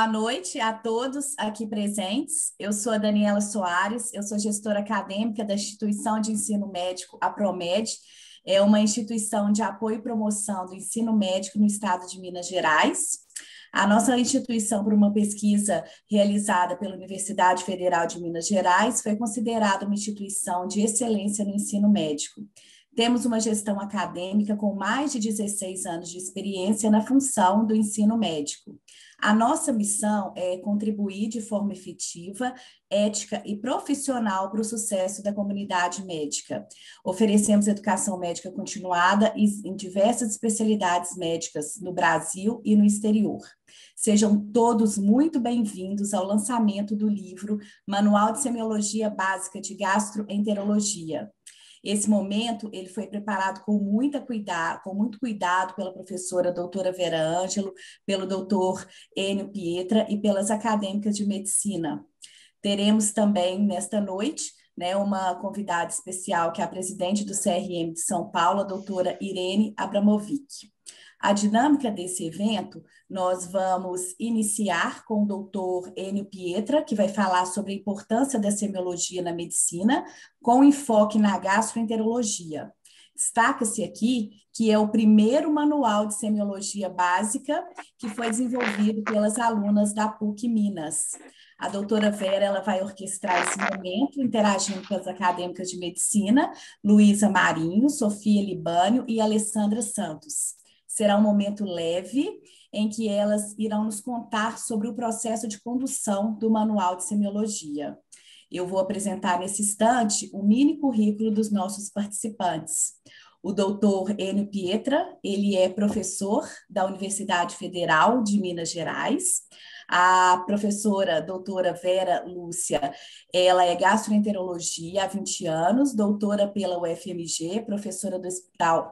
Boa noite a todos aqui presentes. Eu sou a Daniela Soares, eu sou gestora acadêmica da Instituição de Ensino Médico, a Promed, é uma instituição de apoio e promoção do ensino médico no estado de Minas Gerais. A nossa instituição, por uma pesquisa realizada pela Universidade Federal de Minas Gerais, foi considerada uma instituição de excelência no ensino médico. Temos uma gestão acadêmica com mais de 16 anos de experiência na função do ensino médico. A nossa missão é contribuir de forma efetiva, ética e profissional para o sucesso da comunidade médica. Oferecemos educação médica continuada em diversas especialidades médicas no Brasil e no exterior. Sejam todos muito bem-vindos ao lançamento do livro Manual de Semiologia Básica de Gastroenterologia. Esse momento ele foi preparado com muito cuidado pela professora doutora Vera Ângelo, pelo doutor Enio Pietra e pelas acadêmicas de medicina. Teremos também nesta noite uma convidada especial, que é a presidente do CRM de São Paulo, a doutora Irene Abramovic. A dinâmica desse evento, nós vamos iniciar com o doutor Enio Pietra, que vai falar sobre a importância da semiologia na medicina, com enfoque na gastroenterologia. Destaca-se aqui que é o primeiro manual de semiologia básica que foi desenvolvido pelas alunas da PUC Minas. A doutora Vera ela vai orquestrar esse momento, interagindo com as acadêmicas de medicina, Luísa Marinho, Sofia Libânio e Alessandra Santos. Será um momento leve, em que elas irão nos contar sobre o processo de condução do Manual de Semiologia. Eu vou apresentar nesse instante o mini currículo dos nossos participantes. O doutor Enio Pietra, ele é professor da Universidade Federal de Minas Gerais. A professora doutora Vera Lúcia, ela é gastroenterologia há 20 anos, doutora pela UFMG, professora do hospital,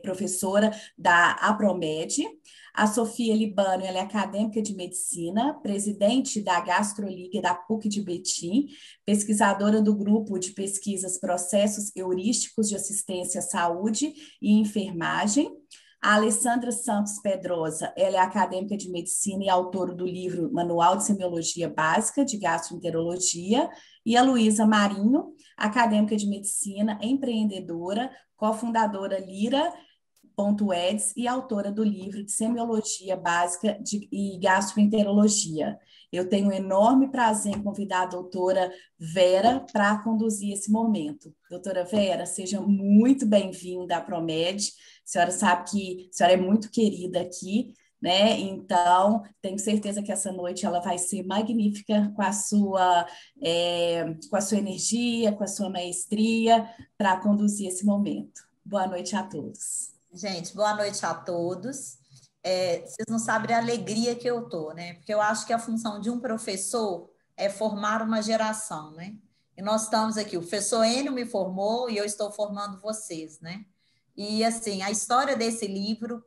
professora da APROMED. A Sofia Libânio, ela é acadêmica de medicina, presidente da Gastroliga da PUC de Betim, pesquisadora do grupo de pesquisas Processos Heurísticos de Assistência à Saúde e Enfermagem. A Alessandra Santos Pedrosa, ela é acadêmica de medicina e autora do livro Manual de Semiologia Básica de Gastroenterologia, e a Luísa Marinho, acadêmica de medicina, empreendedora, cofundadora Lira.eds e autora do livro de Semiologia Básica e Gastroenterologia. Eu tenho um enorme prazer em convidar a doutora Vera para conduzir esse momento. Doutora Vera, seja muito bem-vinda à Promed. A senhora sabe que a senhora é muito querida aqui, né? Então, tenho certeza que essa noite ela vai ser magnífica com a sua energia, com a sua maestria para conduzir esse momento. Boa noite a todos. Gente, boa noite a todos. Vocês não sabem a alegria que eu tô, né? Porque eu acho que a função de um professor é formar uma geração, né? E nós estamos aqui, o professor Enio me formou e eu estou formando vocês, né? E, assim, a história desse livro,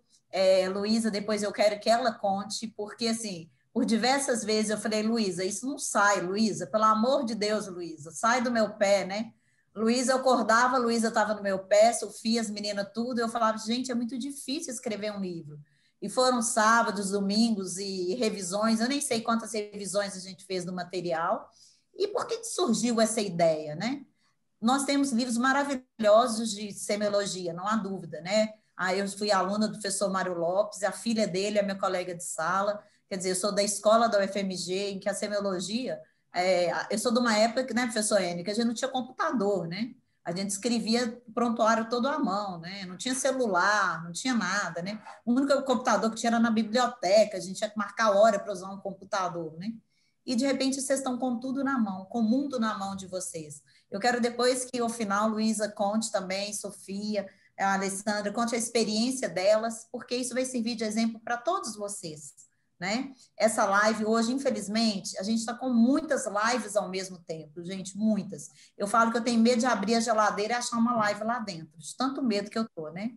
Luísa, depois eu quero que ela conte, porque, assim, por diversas vezes eu falei, Luísa, isso não sai, Luísa, pelo amor de Deus, Luísa, sai do meu pé, né? Luísa, eu acordava, Luísa estava no meu pé, Sofia, as meninas, tudo, eu falava, gente, é muito difícil escrever um livro. E foram sábados, domingos e revisões, eu nem sei quantas revisões a gente fez do material. E por que surgiu essa ideia, né? Nós temos livros maravilhosos de semiologia, não há dúvida, né? Eu fui aluna do professor Mário Lopes, a filha dele é minha colega de sala, quer dizer, eu sou da escola da UFMG, em que a semiologia, eu sou de uma época, né, professor Enio, que a gente não tinha computador, né? A gente escrevia prontuário todo à mão, né? Não tinha celular, não tinha nada, né? O único computador que tinha era na biblioteca, a gente tinha que marcar hora para usar um computador, né? E, de repente, vocês estão com tudo na mão, com o mundo na mão de vocês. Eu quero depois que, ao final, Luísa conte também, Sofia, a Alessandra, conte a experiência delas, porque isso vai servir de exemplo para todos vocês, né? Essa live hoje, infelizmente, a gente está com muitas lives ao mesmo tempo, gente, muitas. Eu falo que eu tenho medo de abrir a geladeira e achar uma live lá dentro, de tanto medo que eu tô, né?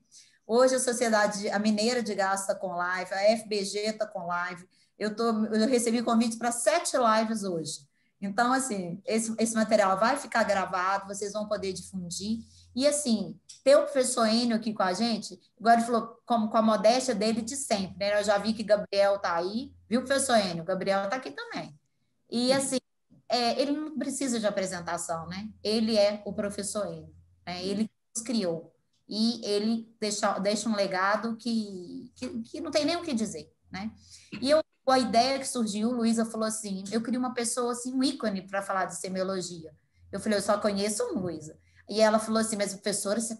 Hoje a Sociedade, a Mineira de Gás está com live, a FBG está com live, eu recebi convites para 7 lives hoje. Então, assim, esse material vai ficar gravado, vocês vão poder difundir. E, assim, ter o professor Enio aqui com a gente, agora ele falou como, com a modéstia dele de sempre, né? Eu já vi que Gabriel está aí, viu, professor Enio? Gabriel está aqui também. E, assim, ele não precisa de apresentação, né? Ele é o professor Enio, né? Ele nos criou. E ele deixa um legado que não tem nem o que dizer, né? E a ideia que surgiu, Luísa falou assim, eu queria uma pessoa, assim, um ícone para falar de semiologia. Eu falei, eu só conheço um, Luísa. E ela falou assim, mas professora, você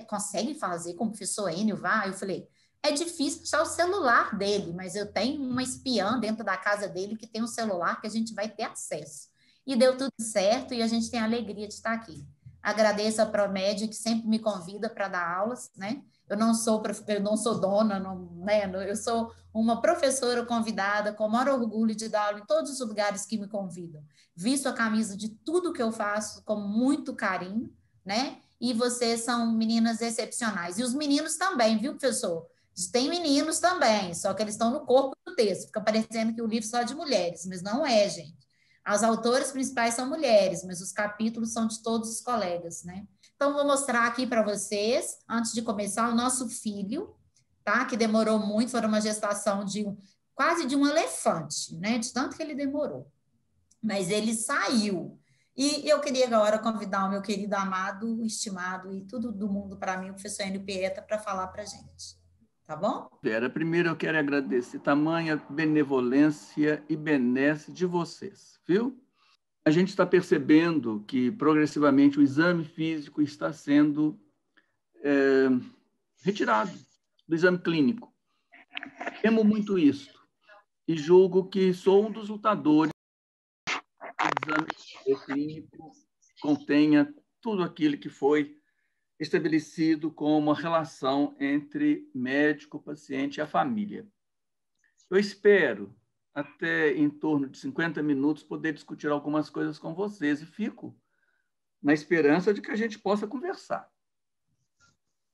consegue fazer com o professor Enio, vá? Eu falei, é difícil achar o celular dele, mas eu tenho uma espiã dentro da casa dele que tem um celular que a gente vai ter acesso. E deu tudo certo e a gente tem a alegria de estar aqui. Agradeço a Promed, que sempre me convida para dar aulas, né? Eu não sou dona, não, né? Eu sou uma professora convidada, com o maior orgulho de dar aula em todos os lugares que me convidam. Visto a camisa de tudo que eu faço com muito carinho, né? E vocês são meninas excepcionais. E os meninos também, viu, professor? Tem meninos também, só que eles estão no corpo do texto. Fica parecendo que o livro é só de mulheres, mas não é, gente. As autoras principais são mulheres, mas os capítulos são de todos os colegas, né? Então, vou mostrar aqui para vocês, antes de começar, o nosso filho, tá? Que demorou muito, foi uma gestação quase de um elefante, né? De tanto que ele demorou. Mas ele saiu. E eu queria agora convidar o meu querido amado, estimado e tudo do mundo para mim, o professor Enio Pieta, para falar para a gente. Tá bom? Vera, primeiro eu quero agradecer tamanha benevolência e benesse de vocês, viu? A gente está percebendo que, progressivamente, o exame físico está sendo retirado do exame clínico. Temo muito isso e julgo que sou um dos lutadores do exame clínico contenha tudo aquilo que foi estabelecido como uma relação entre médico, paciente e a família. Eu espero, até em torno de 50 minutos, poder discutir algumas coisas com vocês e fico na esperança de que a gente possa conversar.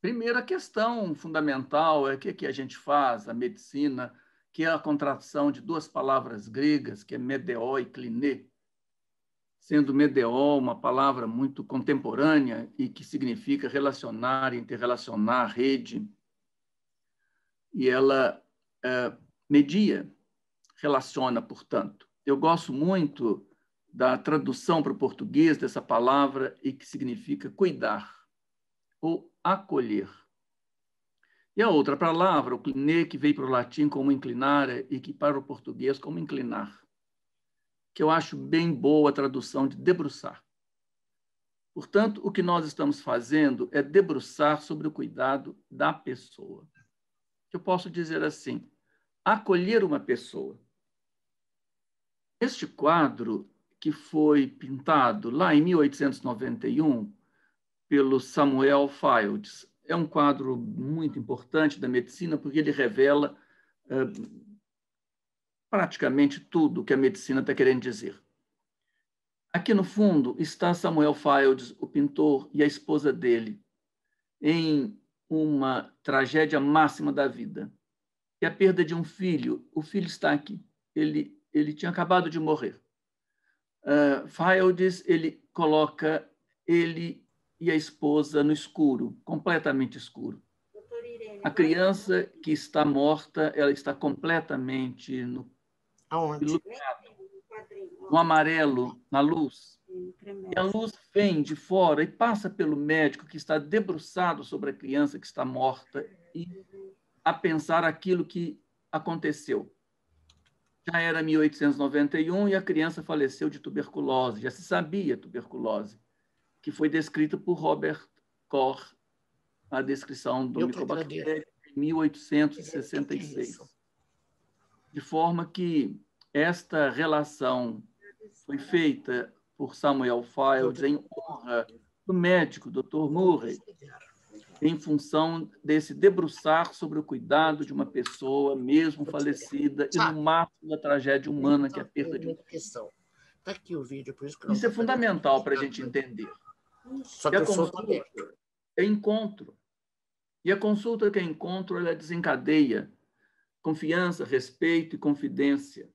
Primeiro, a questão fundamental é o que a gente faz, a medicina, que é a contração de duas palavras gregas, que é medeó e kliné, sendo medeó uma palavra muito contemporânea e que significa relacionar, interrelacionar, rede, e ela media, relaciona, portanto. Eu gosto muito da tradução para o português dessa palavra e que significa cuidar ou acolher. E a outra palavra, o kliné, que veio para o latim como inclinare e que para o português como inclinar, que eu acho bem boa a tradução de debruçar. Portanto, o que nós estamos fazendo é debruçar sobre o cuidado da pessoa. Eu posso dizer assim, acolher uma pessoa. Este quadro, que foi pintado lá em 1891 pelo Samuel Fields, é um quadro muito importante da medicina porque ele revela praticamente tudo o que a medicina está querendo dizer. Aqui no fundo está Samuel Fields, o pintor, e a esposa dele, em uma tragédia máxima da vida, que é a perda de um filho. O filho está aqui. Ele tinha acabado de morrer. Fields, ele coloca ele e a esposa no escuro, completamente escuro. A criança que está morta, ela está completamente iluminada, no amarelo, na luz. E a luz vem de fora e passa pelo médico que está debruçado sobre a criança que está morta e a pensar aquilo que aconteceu. Já era 1891 e a criança faleceu de tuberculose. Já se sabia tuberculose, que foi descrita por Robert Koch, a descrição do micobactério em 1866. De forma que esta relação foi feita por Samuel Fields em honra do médico, Dr. Murray, em função desse debruçar sobre o cuidado de uma pessoa, mesmo falecida, e no máximo da tragédia humana, que é a perda de um filho. Isso é fundamental para a gente entender. E a consulta é encontro. E a consulta que é encontro, ela desencadeia confiança, respeito e confidência.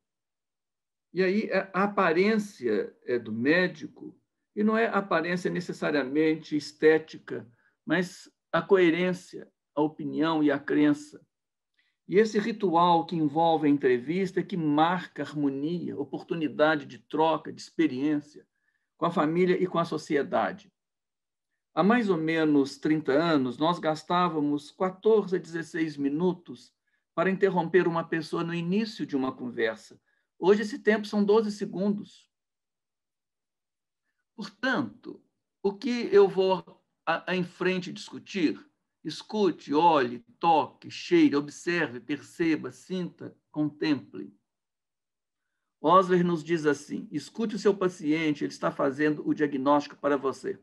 E aí a aparência do médico, e não é aparência necessariamente estética, mas a coerência, a opinião e a crença. E esse ritual que envolve a entrevista é que marca harmonia, oportunidade de troca, de experiência com a família e com a sociedade. Há mais ou menos 30 anos, nós gastávamos 14 a 16 minutos para interromper uma pessoa no início de uma conversa. Hoje, esse tempo são 12 segundos. Portanto, o que eu vou em frente discutir? Escute, olhe, toque, cheire, observe, perceba, sinta, contemple. Osler nos diz assim: escute o seu paciente, ele está fazendo o diagnóstico para você.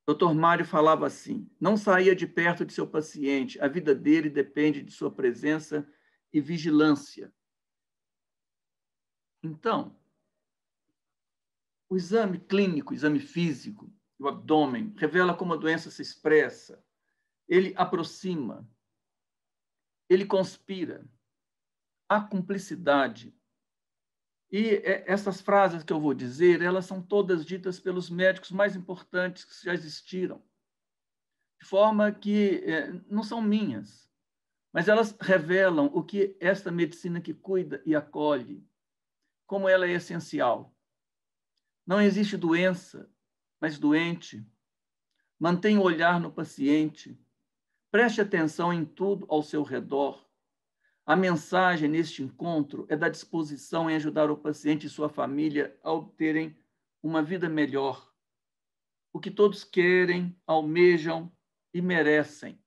Dr. Mário falava assim: não saia de perto de seu paciente, a vida dele depende de sua presença e vigilância. Então, o exame clínico, o exame físico, o abdômen, revela como a doença se expressa, ele aproxima, ele conspira, há cumplicidade. E essas frases que eu vou dizer, elas são todas ditas pelos médicos mais importantes que já existiram, de forma que não são minhas, mas elas revelam o que esta medicina que cuida e acolhe, como ela é essencial. Não existe doença, mas doente. Mantenha o olhar no paciente. Preste atenção em tudo ao seu redor. A mensagem neste encontro é da disposição em ajudar o paciente e sua família a obterem uma vida melhor. O que todos querem, almejam e merecem.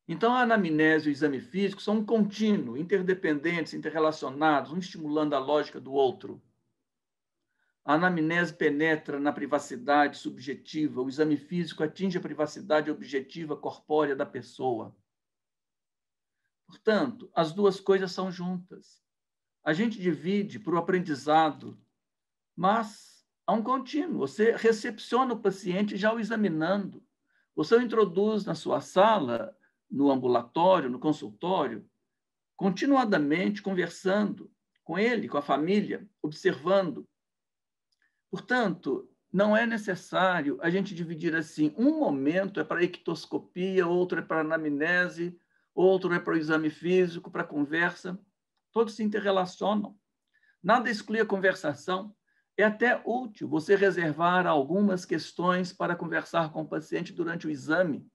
Então, a anamnese e o exame físico são um contínuo, interdependentes, interrelacionados, um estimulando a lógica do outro. A anamnese penetra na privacidade subjetiva, o exame físico atinge a privacidade objetiva corpórea da pessoa. Portanto, as duas coisas são juntas. A gente divide para o aprendizado, mas há um contínuo. Você recepciona o paciente já o examinando. Você o introduz na sua sala, no ambulatório, no consultório, continuadamente conversando com ele, com a família, observando. Portanto, não é necessário a gente dividir assim, um momento é para a ictoscopia, outro é para a anamnese, outro é para o exame físico, para a conversa. Todos se interrelacionam. Nada exclui a conversação. É até útil você reservar algumas questões para conversar com o paciente durante o exame,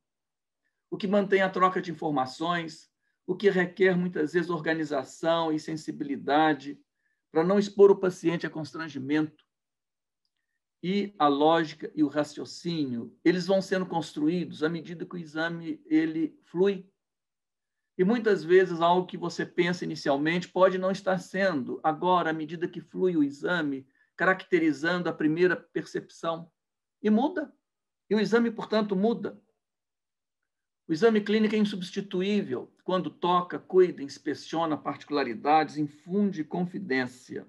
o que mantém a troca de informações, o que requer muitas vezes organização e sensibilidade para não expor o paciente a constrangimento. E a lógica e o raciocínio, eles vão sendo construídos à medida que o exame ele flui. E muitas vezes algo que você pensa inicialmente pode não estar sendo agora, à medida que flui o exame, caracterizando a primeira percepção. E muda. E o exame, portanto, muda. O exame clínico é insubstituível quando toca, cuida, inspeciona particularidades, infunde confidência,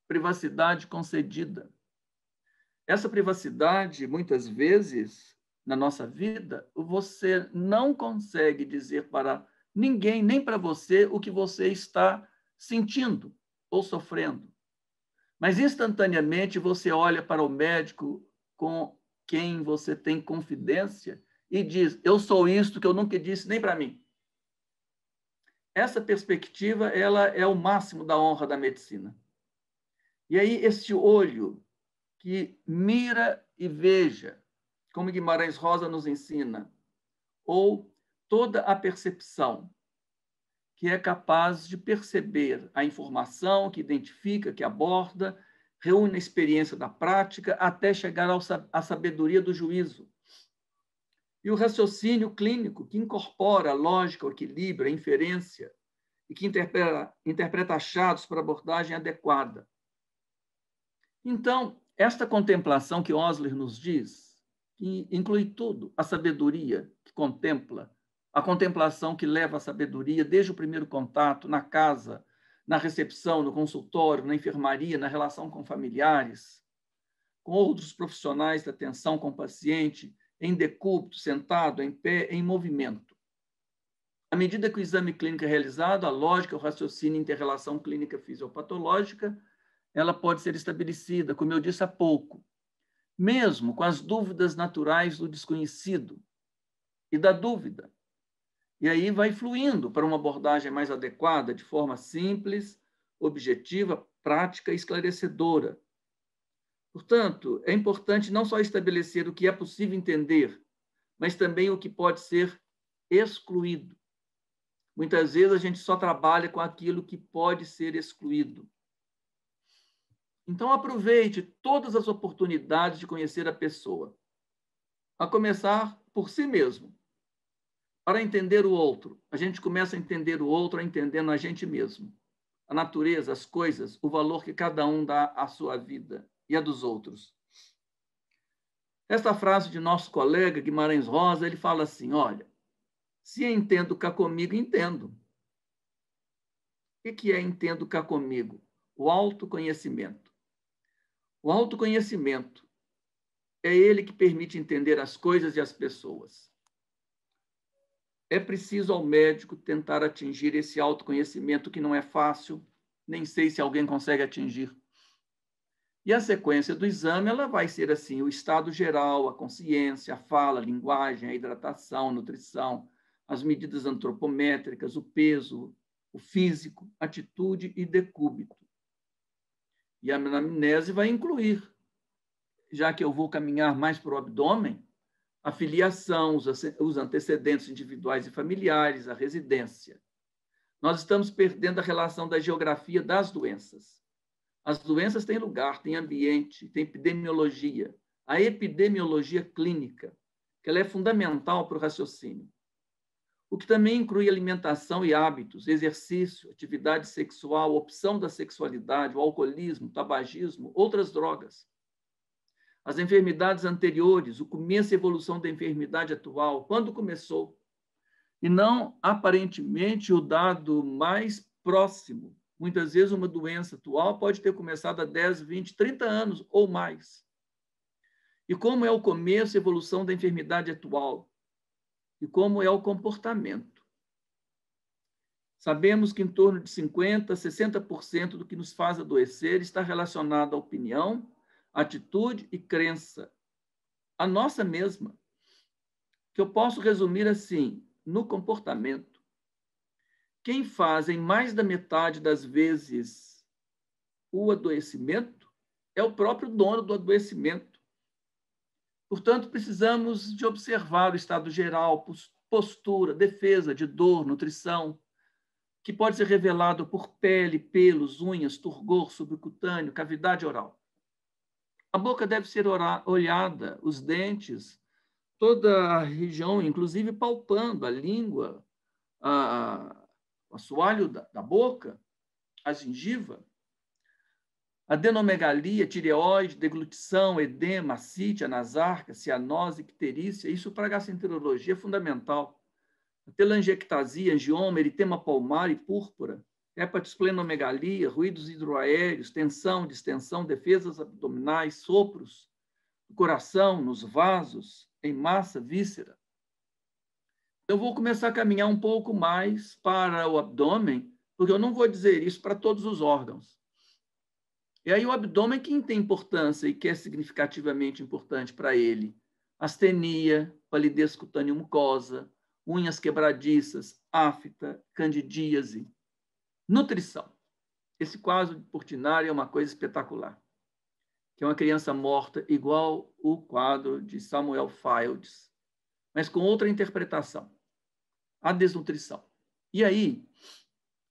privacidade concedida. Essa privacidade, muitas vezes, na nossa vida, você não consegue dizer para ninguém, nem para você, o que você está sentindo ou sofrendo. Mas, instantaneamente, você olha para o médico com quem você tem confidência e diz: eu sou isto que eu nunca disse nem para mim. Essa perspectiva, ela é o máximo da honra da medicina. E aí, esse olho que mira e veja, como Guimarães Rosa nos ensina, ou toda a percepção, que é capaz de perceber a informação, que identifica, que aborda, reúne a experiência da prática até chegar à sabedoria do juízo. E o raciocínio clínico, que incorpora a lógica, o equilíbrio, a inferência, e que interpreta achados para abordagem adequada. Então, esta contemplação que Osler nos diz, que inclui tudo, a sabedoria que contempla, a contemplação que leva à sabedoria desde o primeiro contato, na casa, na recepção, no consultório, na enfermaria, na relação com familiares, com outros profissionais da atenção com o paciente, em decúbito, sentado, em pé, em movimento. À medida que o exame clínico é realizado, a lógica, o raciocínio e inter-relação clínica fisiopatológica, ela pode ser estabelecida, como eu disse há pouco, mesmo com as dúvidas naturais do desconhecido e da dúvida. E aí vai fluindo para uma abordagem mais adequada, de forma simples, objetiva, prática e esclarecedora. Portanto, é importante não só estabelecer o que é possível entender, mas também o que pode ser excluído. Muitas vezes a gente só trabalha com aquilo que pode ser excluído. Então, aproveite todas as oportunidades de conhecer a pessoa, a começar por si mesmo. Para entender o outro, a gente começa a entender o outro entendendo a gente mesmo, a natureza, as coisas, o valor que cada um dá à sua vida e a dos outros. Esta frase de nosso colega Guimarães Rosa, ele fala assim, olha, se entendo cá comigo, entendo. O que é entendo cá comigo? O autoconhecimento. O autoconhecimento é ele que permite entender as coisas e as pessoas. É preciso ao médico tentar atingir esse autoconhecimento que não é fácil, nem sei se alguém consegue atingir. E a sequência do exame, ela vai ser assim, o estado geral, a consciência, a fala, a linguagem, a hidratação, a nutrição, as medidas antropométricas, o peso, o físico, atitude e decúbito. E a anamnese vai incluir, já que eu vou caminhar mais para o abdômen, a filiação, os antecedentes individuais e familiares, a residência. Nós estamos perdendo a relação da geografia das doenças. As doenças têm lugar, têm ambiente, têm epidemiologia. A epidemiologia clínica, que ela é fundamental para o raciocínio. O que também inclui alimentação e hábitos, exercício, atividade sexual, opção da sexualidade, o alcoolismo, o tabagismo, outras drogas. As enfermidades anteriores, o começo e evolução da enfermidade atual, quando começou, e não, aparentemente, o dado mais próximo. Muitas vezes, uma doença atual pode ter começado há 10, 20, 30 anos ou mais. E como é o começo e evolução da enfermidade atual? E como é o comportamento? Sabemos que em torno de 50%, 60% do que nos faz adoecer está relacionado à opinião, atitude e crença, a nossa mesma, que eu posso resumir assim, no comportamento. Quem faz em mais da metade das vezes o adoecimento é o próprio dono do adoecimento. Portanto, precisamos de observar o estado geral, postura, defesa de dor, nutrição, que pode ser revelado por pele, pelos, unhas, turgor subcutâneo, cavidade oral. A boca deve ser olhada, os dentes, toda a região, inclusive palpando a língua, o assoalho da boca, a gengiva, adenomegalia, tireoide, deglutição, edema, ascite, anasarca, cianose, icterícia, isso para a gastroenterologia é fundamental. A telangiectasia, angioma, eritema palmar e púrpura, hepatosplenomegalia, ruídos hidroaéreos, tensão, distensão, defesas abdominais, sopros, no coração, nos vasos, em massa, víscera. Eu vou começar a caminhar um pouco mais para o abdômen, porque eu não vou dizer isso para todos os órgãos. E aí o abdômen, quem tem importância e que é significativamente importante para ele? Astenia, palidez cutânea mucosa, unhas quebradiças, afta, candidíase. Nutrição. Esse quadro de Portinari é uma coisa espetacular, que é uma criança morta igual o quadro de Samuel Fields, mas com outra interpretação, a desnutrição. E aí,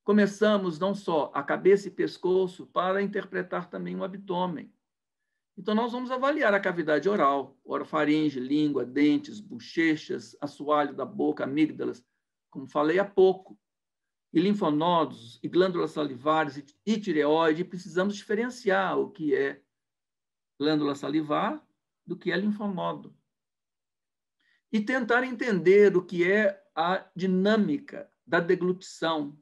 começamos não só a cabeça e pescoço para interpretar também o abdômen. Então, nós vamos avaliar a cavidade oral, orofaringe, língua, dentes, bochechas, assoalho da boca, amígdalas, como falei há pouco, e linfonodos, e glândulas salivares, e tireoide. Precisamos diferenciar o que é glândula salivar do que é linfonodo. E tentar entender o que é a dinâmica da deglutição,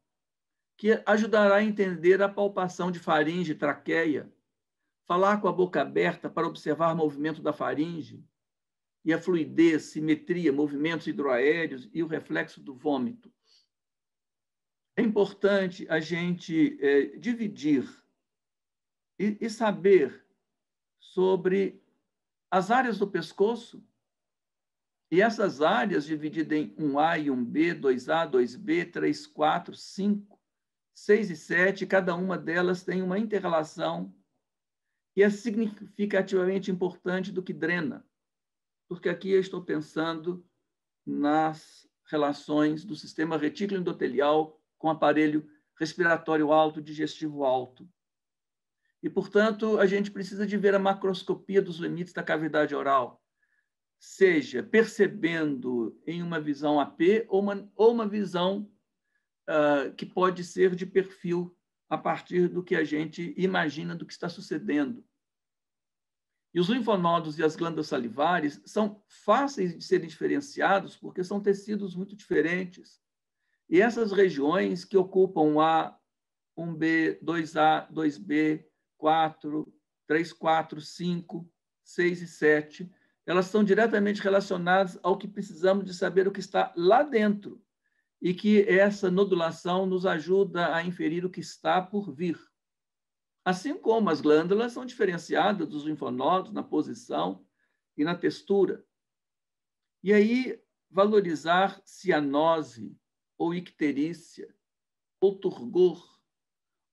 que ajudará a entender a palpação de faringe e traqueia, falar com a boca aberta para observar o movimento da faringe e a fluidez, simetria, movimentos hidroaéreos e o reflexo do vômito. é importante a gente dividir e saber sobre as áreas do pescoço, e essas áreas divididas em 1A e 1B, 2A, 2B, 3, 4, 5, 6 e 7, cada uma delas tem uma interrelação que é significativamente importante do que drena, porque aqui eu estou pensando nas relações do sistema retículo endotelial com o aparelho respiratório alto, digestivo alto. E, portanto, a gente precisa de ver a macroscopia dos limites da cavidade oral, seja percebendo em uma visão AP ou uma visão que pode ser de perfil a partir do que a gente imagina do que está sucedendo. E os linfonodos e as glândulas salivares são fáceis de serem diferenciados porque são tecidos muito diferentes. E essas regiões que ocupam 1A, 1B, 2A, 2B, 4, 3, 4, 5, 6 e 7, elas estão diretamente relacionadas ao que precisamos de saber o que está lá dentro e que essa nodulação nos ajuda a inferir o que está por vir. Assim como as glândulas são diferenciadas dos linfonodos na posição e na textura. E aí, valorizar cianose, ou icterícia, ou turgor,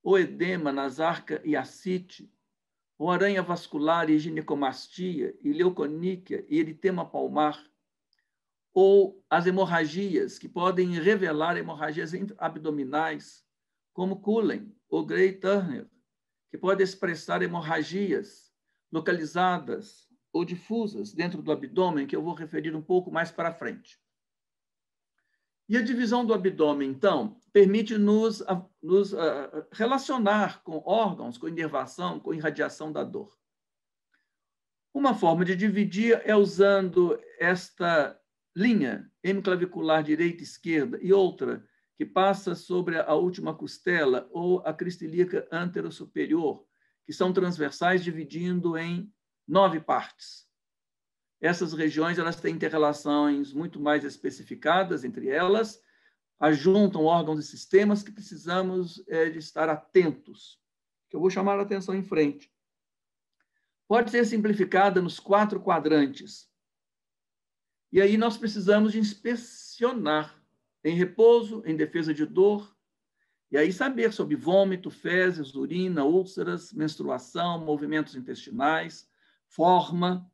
ou edema nasarca e ascite, ou aranha vascular e ginecomastia, e leuconíquia e eritema palmar, ou as hemorragias, que podem revelar hemorragias abdominais, como Cullen ou Gray-Turner, que pode expressar hemorragias localizadas ou difusas dentro do abdômen, que eu vou referir um pouco mais para frente. E a divisão do abdômen, então, permite nos relacionar com órgãos, com inervação, com irradiação da dor. Uma forma de dividir é usando esta linha hemiclavicular direita e esquerda e outra que passa sobre a última costela ou a crista ilíaca antero-superior, que são transversais, dividindo em 9 partes. Essas regiões elas têm interrelações muito mais especificadas entre elas, ajuntam órgãos e sistemas que precisamos de estar atentos, que eu vou chamar a atenção em frente. Pode ser simplificada nos 4 quadrantes. E aí nós precisamos de inspecionar em repouso, em defesa de dor, e aí saber sobre vômito, fezes, urina, úlceras, menstruação, movimentos intestinais, forma,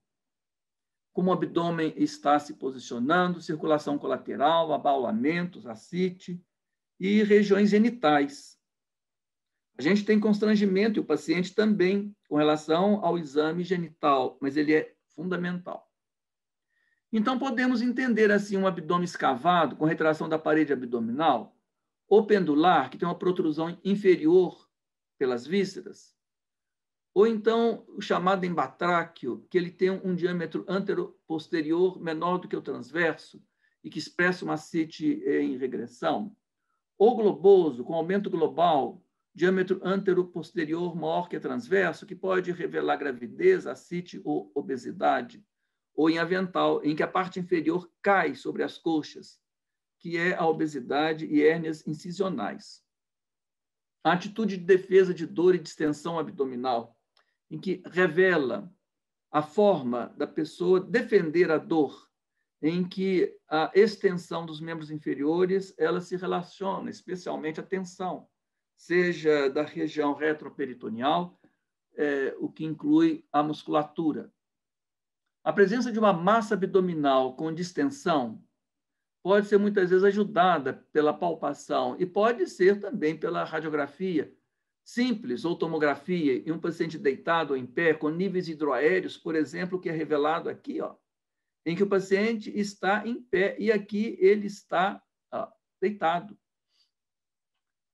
como o abdômen está se posicionando, circulação colateral, abaulamentos, ascite e regiões genitais. A gente tem constrangimento, e o paciente também, com relação ao exame genital, mas ele é fundamental. Então, podemos entender assim um abdômen escavado, com retração da parede abdominal, ou pendular, que tem uma protrusão inferior pelas vísceras, ou então o chamado embatráqueo, que ele tem um diâmetro antero-posterior menor do que o transverso e que expressa uma ascite em regressão, ou globoso, com aumento global, diâmetro antero-posterior maior que transverso, que pode revelar gravidez, ascite ou obesidade, ou em avental, em que a parte inferior cai sobre as coxas, que é a obesidade e hérnias incisionais. A atitude de defesa de dor e distensão abdominal, em que revela a forma da pessoa defender a dor, em que a extensão dos membros inferiores ela se relaciona, especialmente a tensão, seja da região retroperitoneal, o que inclui a musculatura. A presença de uma massa abdominal com distensão pode ser muitas vezes ajudada pela palpação e pode ser também pela radiografia simples ou tomografia em um paciente deitado ou em pé com níveis hidroaéreos, por exemplo, que é revelado aqui, em que o paciente está em pé e aqui ele está deitado.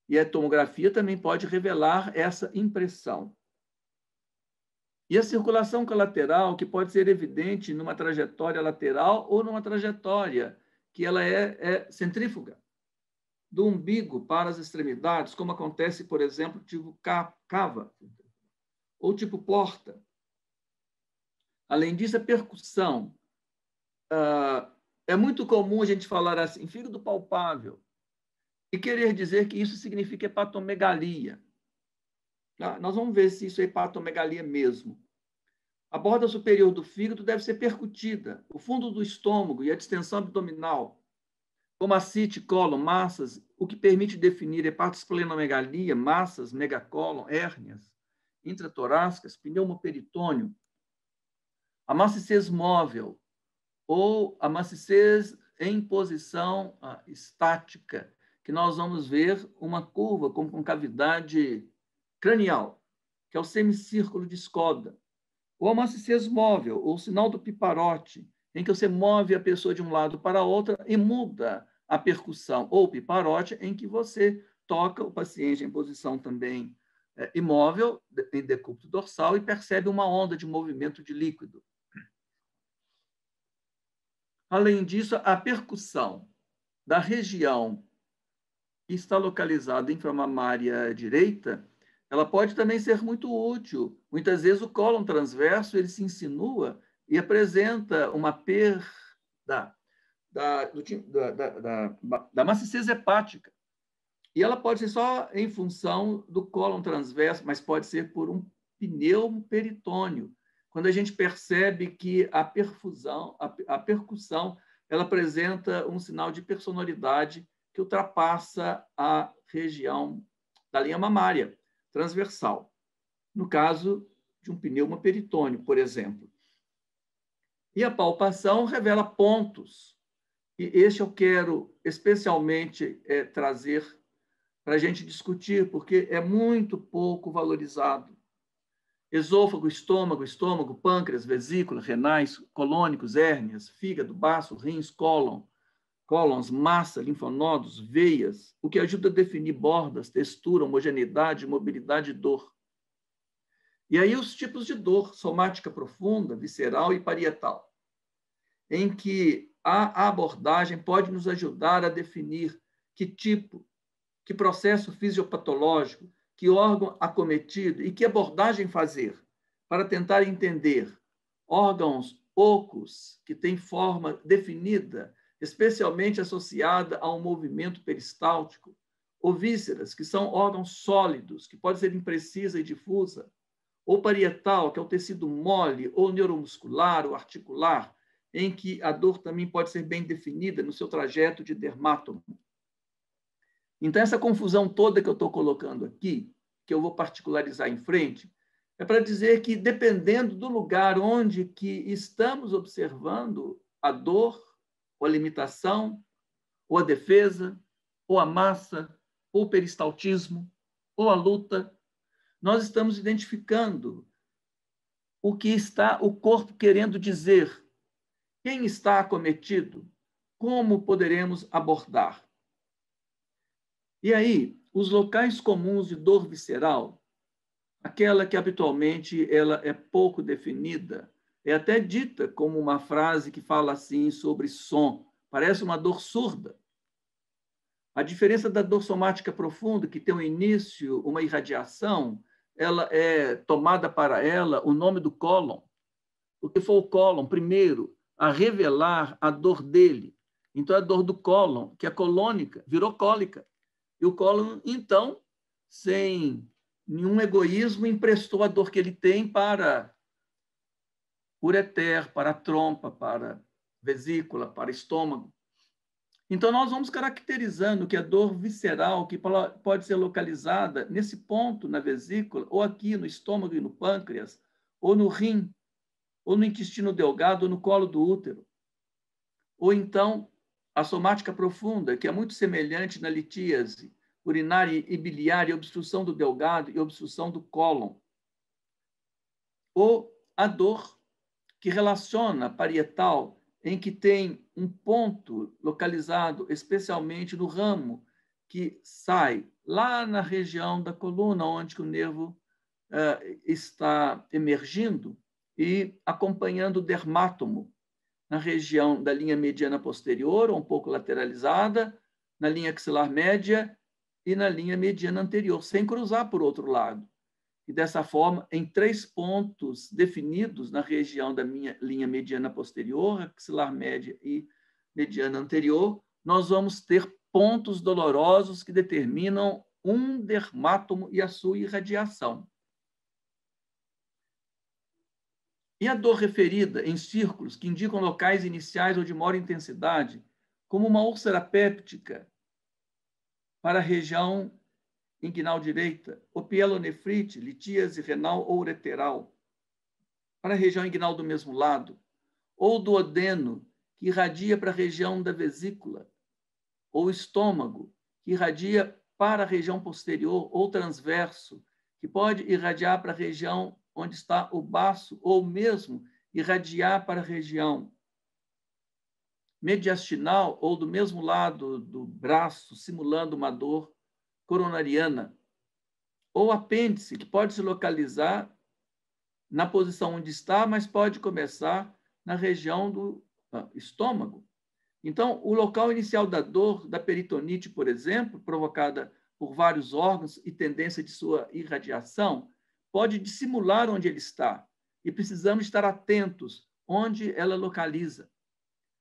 E a tomografia também pode revelar essa impressão. E a circulação colateral, que pode ser evidente numa trajetória lateral ou numa trajetória que ela é centrífuga, do umbigo para as extremidades, como acontece, por exemplo, tipo cava, ou tipo porta. Além disso, a percussão. É muito comum a gente falar assim, fígado palpável. e querer dizer que isso significa hepatomegalia. Tá? Nós vamos ver se isso é hepatomegalia mesmo. A borda superior do fígado deve ser percutida, o fundo do estômago e a distensão abdominal, como ascite, cólon, massas, o que permite definir hepatosplenomegalia, massas, megacólon, hérnias intratorácicas, pneumoperitônio, a maciez móvel ou a maciez em posição estática, que nós vamos ver uma curva com concavidade cranial, que é o semicírculo de Skoda, ou a maciez móvel, ou o sinal do piparote, em que você move a pessoa de um lado para outro e muda a percussão, ou piparote, em que você toca o paciente em posição também imóvel, em decúbito dorsal, e percebe uma onda de movimento de líquido. Além disso, a percussão da região que está localizada inframamária direita, ela pode também ser muito útil. Muitas vezes o cólon transverso ele se insinua e apresenta uma perda da maciez hepática. E ela pode ser só em função do cólon transverso, mas pode ser por um pneumoperitônio, quando a gente percebe que a percussão ela apresenta um sinal de personalidade que ultrapassa a região da linha mamária transversal, no caso de um pneumoperitônio, por exemplo. E a palpação revela pontos, e este eu quero especialmente trazer para a gente discutir, porque é muito pouco valorizado. Esôfago, estômago, pâncreas, vesícula, renais, colônicos, hérnias, fígado, baço, rins, cólons, massa, linfonodos, veias, o que ajuda a definir bordas, textura, homogeneidade, mobilidade e dor. E aí os tipos de dor, somática profunda, visceral e parietal, em que a abordagem pode nos ajudar a definir que tipo, que processo fisiopatológico, que órgão acometido e que abordagem fazer para tentar entender órgãos ocos que têm forma definida, especialmente associada a um movimento peristáltico, ou vísceras, que são órgãos sólidos, que podem ser imprecisa e difusa, ou parietal, que é o tecido mole, ou neuromuscular, ou articular, em que a dor também pode ser bem definida no seu trajeto de dermátomo. Então, essa confusão toda que eu estou colocando aqui, que eu vou particularizar em frente, é para dizer que, dependendo do lugar onde que estamos observando a dor, ou a limitação, ou a defesa, ou a massa, ou o peristaltismo, ou a luta, nós estamos identificando o que está o corpo querendo dizer, quem está acometido, como poderemos abordar. E aí, os locais comuns de dor visceral, aquela que habitualmente ela é pouco definida, é até dita como uma frase que fala assim sobre som, parece uma dor surda. A diferença da dor somática profunda, que tem um início, uma irradiação, ela é tomada para ela o nome do cólon, porque foi o cólon, primeiro, a revelar a dor dele. Então, a dor do cólon, que é colônica, virou cólica. E o cólon, então, sem nenhum egoísmo, emprestou a dor que ele tem para ureter, para a trompa, para a vesícula, para o estômago. Então, nós vamos caracterizando que a dor visceral, que pode ser localizada nesse ponto na vesícula, ou aqui no estômago e no pâncreas, ou no rim, ou no intestino delgado, ou no colo do útero. Ou então, a somática profunda, que é muito semelhante na litíase urinária e biliar, e obstrução do delgado e obstrução do cólon. Ou a dor que relaciona parietal, em que tem um ponto localizado especialmente no ramo que sai lá na região da coluna, onde o nervo está emergindo e acompanhando o dermátomo, na região da linha mediana posterior, um pouco lateralizada, na linha axilar média e na linha mediana anterior, sem cruzar por outro lado. E dessa forma, em 3 pontos definidos na região da minha linha mediana posterior, axilar média e mediana anterior, nós vamos ter pontos dolorosos que determinam um dermátomo e a sua irradiação. E a dor referida em círculos que indicam locais iniciais ou de maior intensidade, como uma úlcera péptica para a região inguinal direita, ou pielonefrite, litíase renal ou ureteral, para a região inguinal do mesmo lado, ou duodeno, que irradia para a região da vesícula, ou estômago, que irradia para a região posterior ou transverso, que pode irradiar para a região onde está o baço, ou mesmo irradiar para a região mediastinal ou do mesmo lado do braço, simulando uma dor coronariana, ou apêndice, que pode se localizar na posição onde está, mas pode começar na região do estômago. Então, o local inicial da dor, da peritonite, por exemplo, provocada por vários órgãos e tendência de sua irradiação, pode dissimular onde ele está, e precisamos estar atentos onde ela localiza.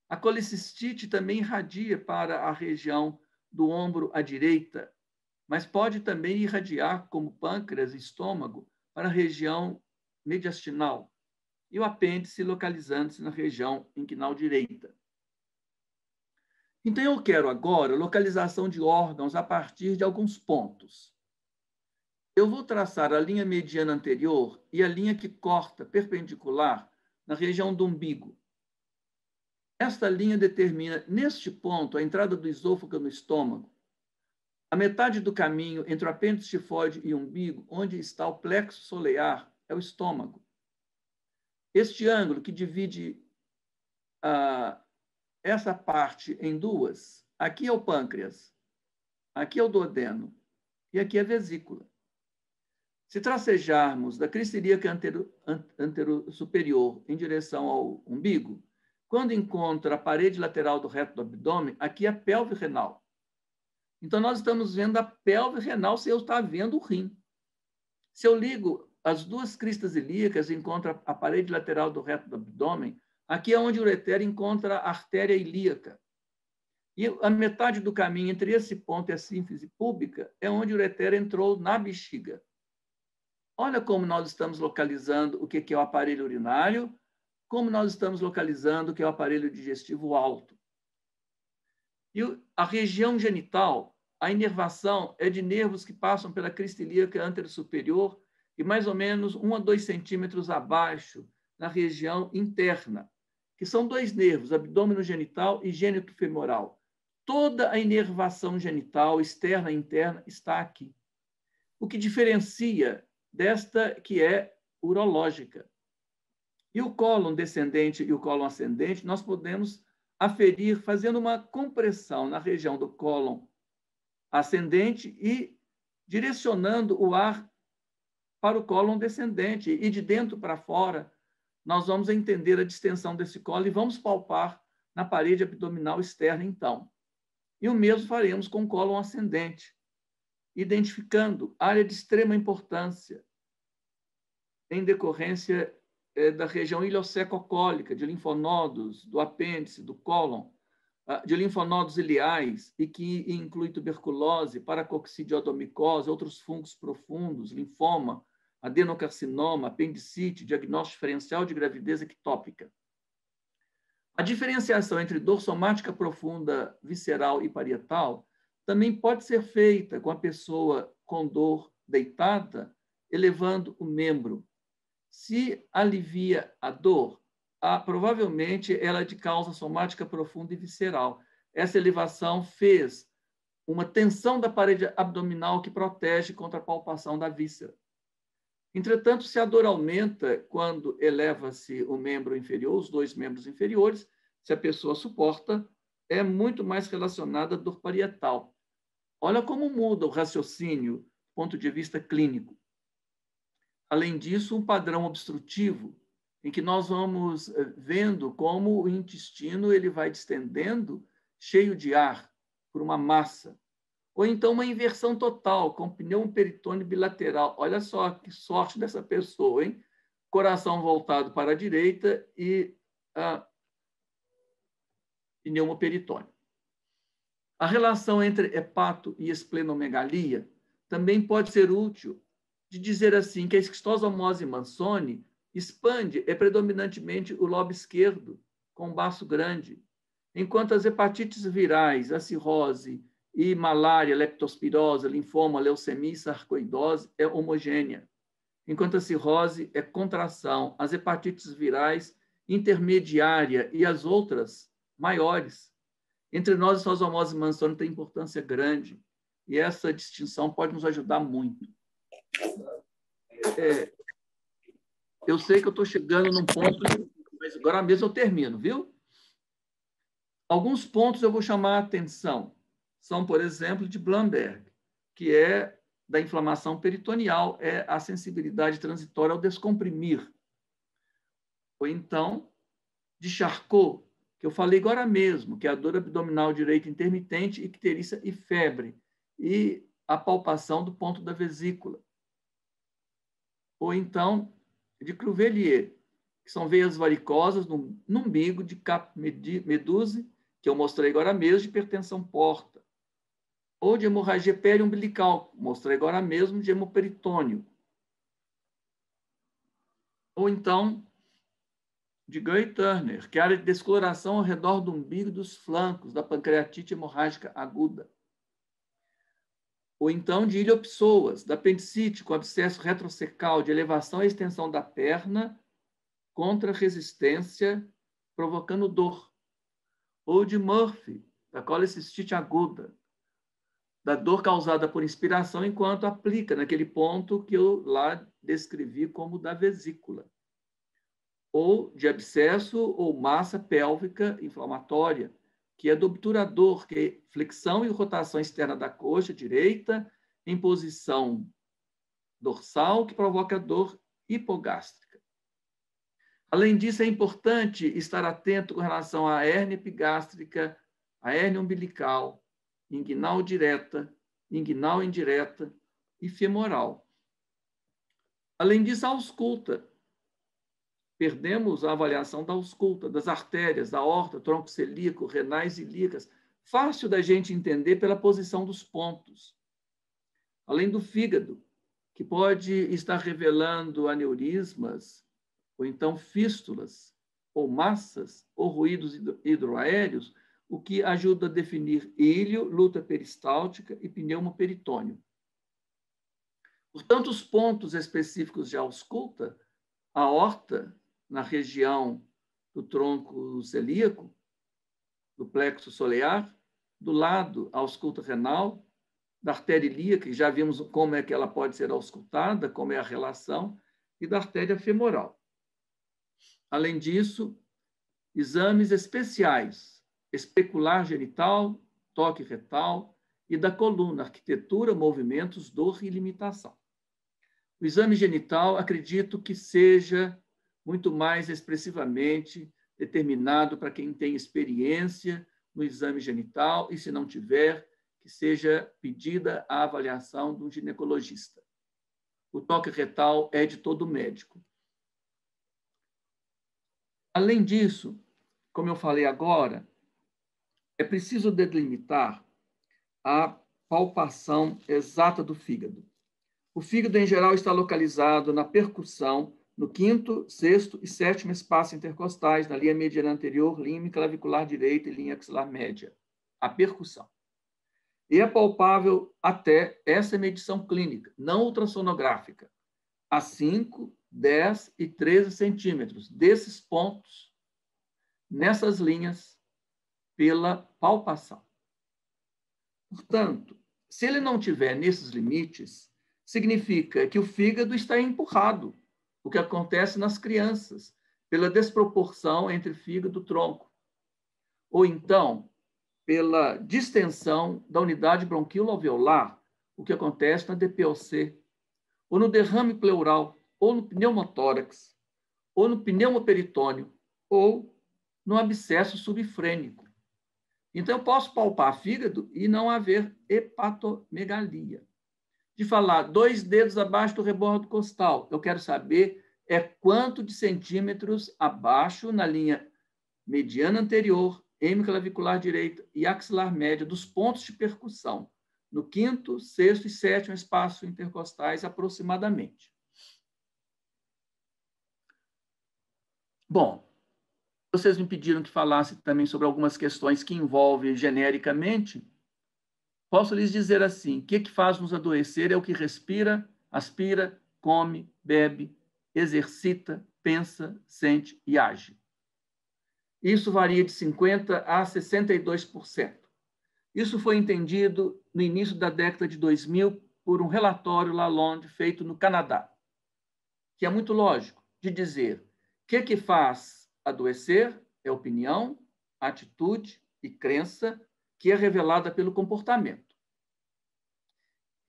A colecistite também irradia para a região do ombro à direita, mas pode também irradiar, como pâncreas e estômago, para a região mediastinal, e o apêndice localizando-se na região inguinal direita. Então, eu quero agora localização de órgãos a partir de alguns pontos. Eu vou traçar a linha mediana anterior e a linha que corta perpendicular na região do umbigo. Esta linha determina, neste ponto, a entrada do esôfago no estômago, a metade do caminho entre o apêndice tifoide e o umbigo, onde está o plexo solear, é o estômago. Este ângulo que divide essa parte em duas, aqui é o pâncreas, aqui é o duodeno e aqui é a vesícula. Se tracejarmos da crista ilíaca antero-superior em direção ao umbigo, quando encontra a parede lateral do reto do abdômen, aqui é a pelve renal. Então, nós estamos vendo a pelve renal se eu estar vendo o rim. Se eu ligo as duas cristas ilíacas e encontro a parede lateral do reto do abdômen, aqui é onde o ureter encontra a artéria ilíaca. E a metade do caminho entre esse ponto e a sínfise púbica é onde o ureter entrou na bexiga. Olha como nós estamos localizando o que é o aparelho urinário, como nós estamos localizando o que é o aparelho digestivo alto. E a região genital, a inervação é de nervos que passam pela crista ilíaca antero-superior e mais ou menos 1 a 2 centímetros abaixo, na região interna, que são dois nervos, abdômeno genital e gênito femoral. Toda a inervação genital, externa e interna, está aqui. O que diferencia desta que é urológica. E o cólon descendente e o cólon ascendente, nós podemos aferir fazendo uma compressão na região do cólon ascendente e direcionando o ar para o cólon descendente. E de dentro para fora, nós vamos entender a distensão desse cólon e vamos palpar na parede abdominal externa, então. E o mesmo faremos com o cólon ascendente, identificando área de extrema importância em decorrência da região ilioceco-cólica, de linfonodos, do apêndice, do cólon, de linfonodos ileais, e que inclui tuberculose, paracoccidiodomicose, outros fungos profundos, linfoma, adenocarcinoma, apendicite, diagnóstico diferencial de gravidez ectópica. A diferenciação entre dor somática profunda, visceral e parietal também pode ser feita com a pessoa com dor deitada, elevando o membro. Se alivia a dor, provavelmente ela é de causa somática profunda e visceral. Essa elevação fez uma tensão da parede abdominal que protege contra a palpação da víscera. Entretanto, se a dor aumenta quando eleva-se o membro inferior, os dois membros inferiores, se a pessoa suporta, é muito mais relacionada à dor parietal. Olha como muda o raciocínio do ponto de vista clínico. Além disso, um padrão obstrutivo, em que nós vamos vendo como o intestino ele vai distendendo, cheio de ar, por uma massa. Ou então uma inversão total, com pneu peritônio bilateral. Olha só que sorte dessa pessoa, hein? Coração voltado para a direita e pneumoperitônio. A relação entre hepato e esplenomegalia também pode ser útil de dizer assim que a esquistosomose Manzoni expande predominantemente o lobo esquerdo com baço grande, enquanto as hepatites virais, a cirrose e malária, leptospirose, linfoma, leucemia e sarcoidose é homogênea, enquanto a cirrose é contração, as hepatites virais intermediária e as outras maiores. Entre nós, a esquistosomose Manzoni tem importância grande e essa distinção pode nos ajudar muito. Eu sei que eu estou chegando num ponto, mas agora mesmo eu termino, viu? Alguns pontos eu vou chamar a atenção. São, por exemplo, de Blumberg, que é da inflamação peritoneal, é a sensibilidade transitória ao descomprimir. Ou então, de Charcot, que eu falei agora mesmo, que é a dor abdominal direita intermitente, icterícia e febre, e a palpação do ponto da vesícula. Ou então, de Cuvelier, que são veias varicosas no umbigo de Cap-Meduse, que eu mostrei agora mesmo, de hipertensão porta. Ou de hemorragia periumbilical, mostrei agora mesmo, de hemoperitônio. Ou então, de Guy Turner, que é a área de descoloração ao redor do umbigo e dos flancos da pancreatite hemorrágica aguda. Ou então de iliopsoas, da apendicite com abscesso retrocecal de elevação e extensão da perna contra resistência, provocando dor. Ou de Murphy, da colecistite aguda, da dor causada por inspiração enquanto aplica naquele ponto que eu lá descrevi como da vesícula. Ou de abscesso ou massa pélvica inflamatória, que é do obturador, que é flexão e rotação externa da coxa direita em posição dorsal, que provoca dor hipogástrica. Além disso, é importante estar atento com relação à hérnia epigástrica, à hérnia umbilical, inguinal direta, inguinal indireta e femoral. Além disso, a ausculta. Perdemos a avaliação da ausculta, das artérias, da aorta, tronco celíaco, renais e ilíacas. Fácil da gente entender pela posição dos pontos. Além do fígado, que pode estar revelando aneurismas, ou então fístulas, ou massas, ou ruídos hidroaéreos, o que ajuda a definir íleo, luta peristáltica e pneumoperitônio. Portanto, os pontos específicos de ausculta, a aorta, na região do tronco celíaco, do plexo solear, do lado, a ausculta renal, da artéria ilíaca, que já vimos como é que ela pode ser auscultada, como é a relação, e da artéria femoral. Além disso, exames especiais, especular genital, toque retal e da coluna, arquitetura, movimentos, dor e limitação. O exame genital, acredito que seja muito mais expressivamente determinado para quem tem experiência no exame genital e, se não tiver, que seja pedida a avaliação do ginecologista. O toque retal é de todo médico. Além disso, como eu falei agora, é preciso delimitar a palpação exata do fígado. O fígado, em geral, está localizado na percussão, no 5º, 6º e 7º espaço intercostais, na linha mediana anterior, linha clavicular direita e linha axilar média. A percussão. E é palpável até essa medição clínica, não ultrassonográfica, a 5, 10 e 13 centímetros desses pontos, nessas linhas, pela palpação. Portanto, se ele não tiver nesses limites, significa que o fígado está empurrado, o que acontece nas crianças, pela desproporção entre fígado e tronco. Ou então, pela distensão da unidade bronquilo-alveolar, o que acontece na DPOC, ou no derrame pleural, ou no pneumotórax, ou no pneumoperitônio, ou no abscesso subfrênico. Então, eu posso palpar fígado e não haver hepatomegalia. De falar 2 dedos abaixo do rebordo costal, eu quero saber quanto de centímetros abaixo na linha mediana anterior, hemiclavicular direita e axilar média dos pontos de percussão, no 5º, 6º e 7º espaço intercostais, aproximadamente. Bom, vocês me pediram que falasse também sobre algumas questões que envolvem genericamente. Posso lhes dizer assim: o que faz nos adoecer é o que respira, aspira, come, bebe, exercita, pensa, sente e age. Isso varia de 50% a 62%. Isso foi entendido no início da década de 2000 por um relatório Lalonde feito no Canadá, que é muito lógico de dizer o que faz adoecer é opinião, atitude e crença que é revelada pelo comportamento.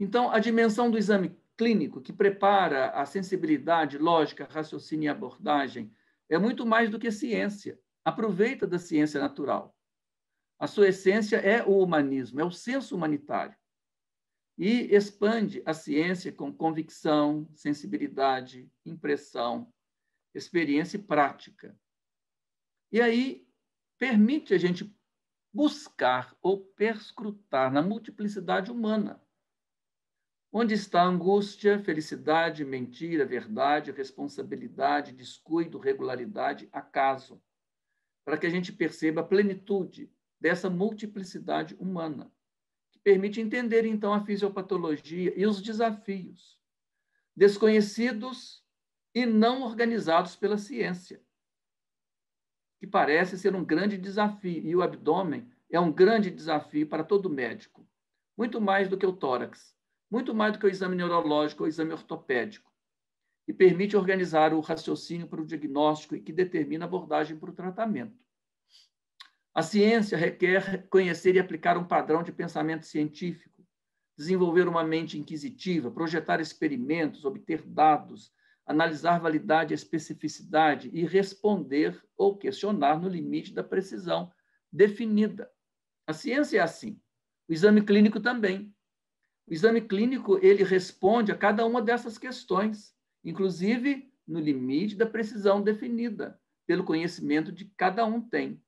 Então, a dimensão do exame clínico, que prepara a sensibilidade, lógica, raciocínio e abordagem, é muito mais do que ciência. Aproveita da ciência natural. A sua essência é o humanismo, é o senso humanitário. E expande a ciência com convicção, sensibilidade, impressão, experiência e prática. E aí permite a gente buscar ou perscrutar na multiplicidade humana. Onde está a angústia, felicidade, mentira, verdade, responsabilidade, descuido, regularidade, acaso? Para que a gente perceba a plenitude dessa multiplicidade humana, que permite entender, então, a fisiopatologia e os desafios desconhecidos e não organizados pela ciência, que parece ser um grande desafio, e o abdômen é um grande desafio para todo médico, muito mais do que o tórax, muito mais do que o exame neurológico ou o exame ortopédico, e permite organizar o raciocínio para o diagnóstico e que determina a abordagem para o tratamento. A ciência requer conhecer e aplicar um padrão de pensamento científico, desenvolver uma mente inquisitiva, projetar experimentos, obter dados, analisar validade e especificidade e responder ou questionar no limite da precisão definida. A ciência é assim. O exame clínico também. O exame clínico, ele responde a cada uma dessas questões, inclusive no limite da precisão definida, pelo conhecimento de que cada um tem.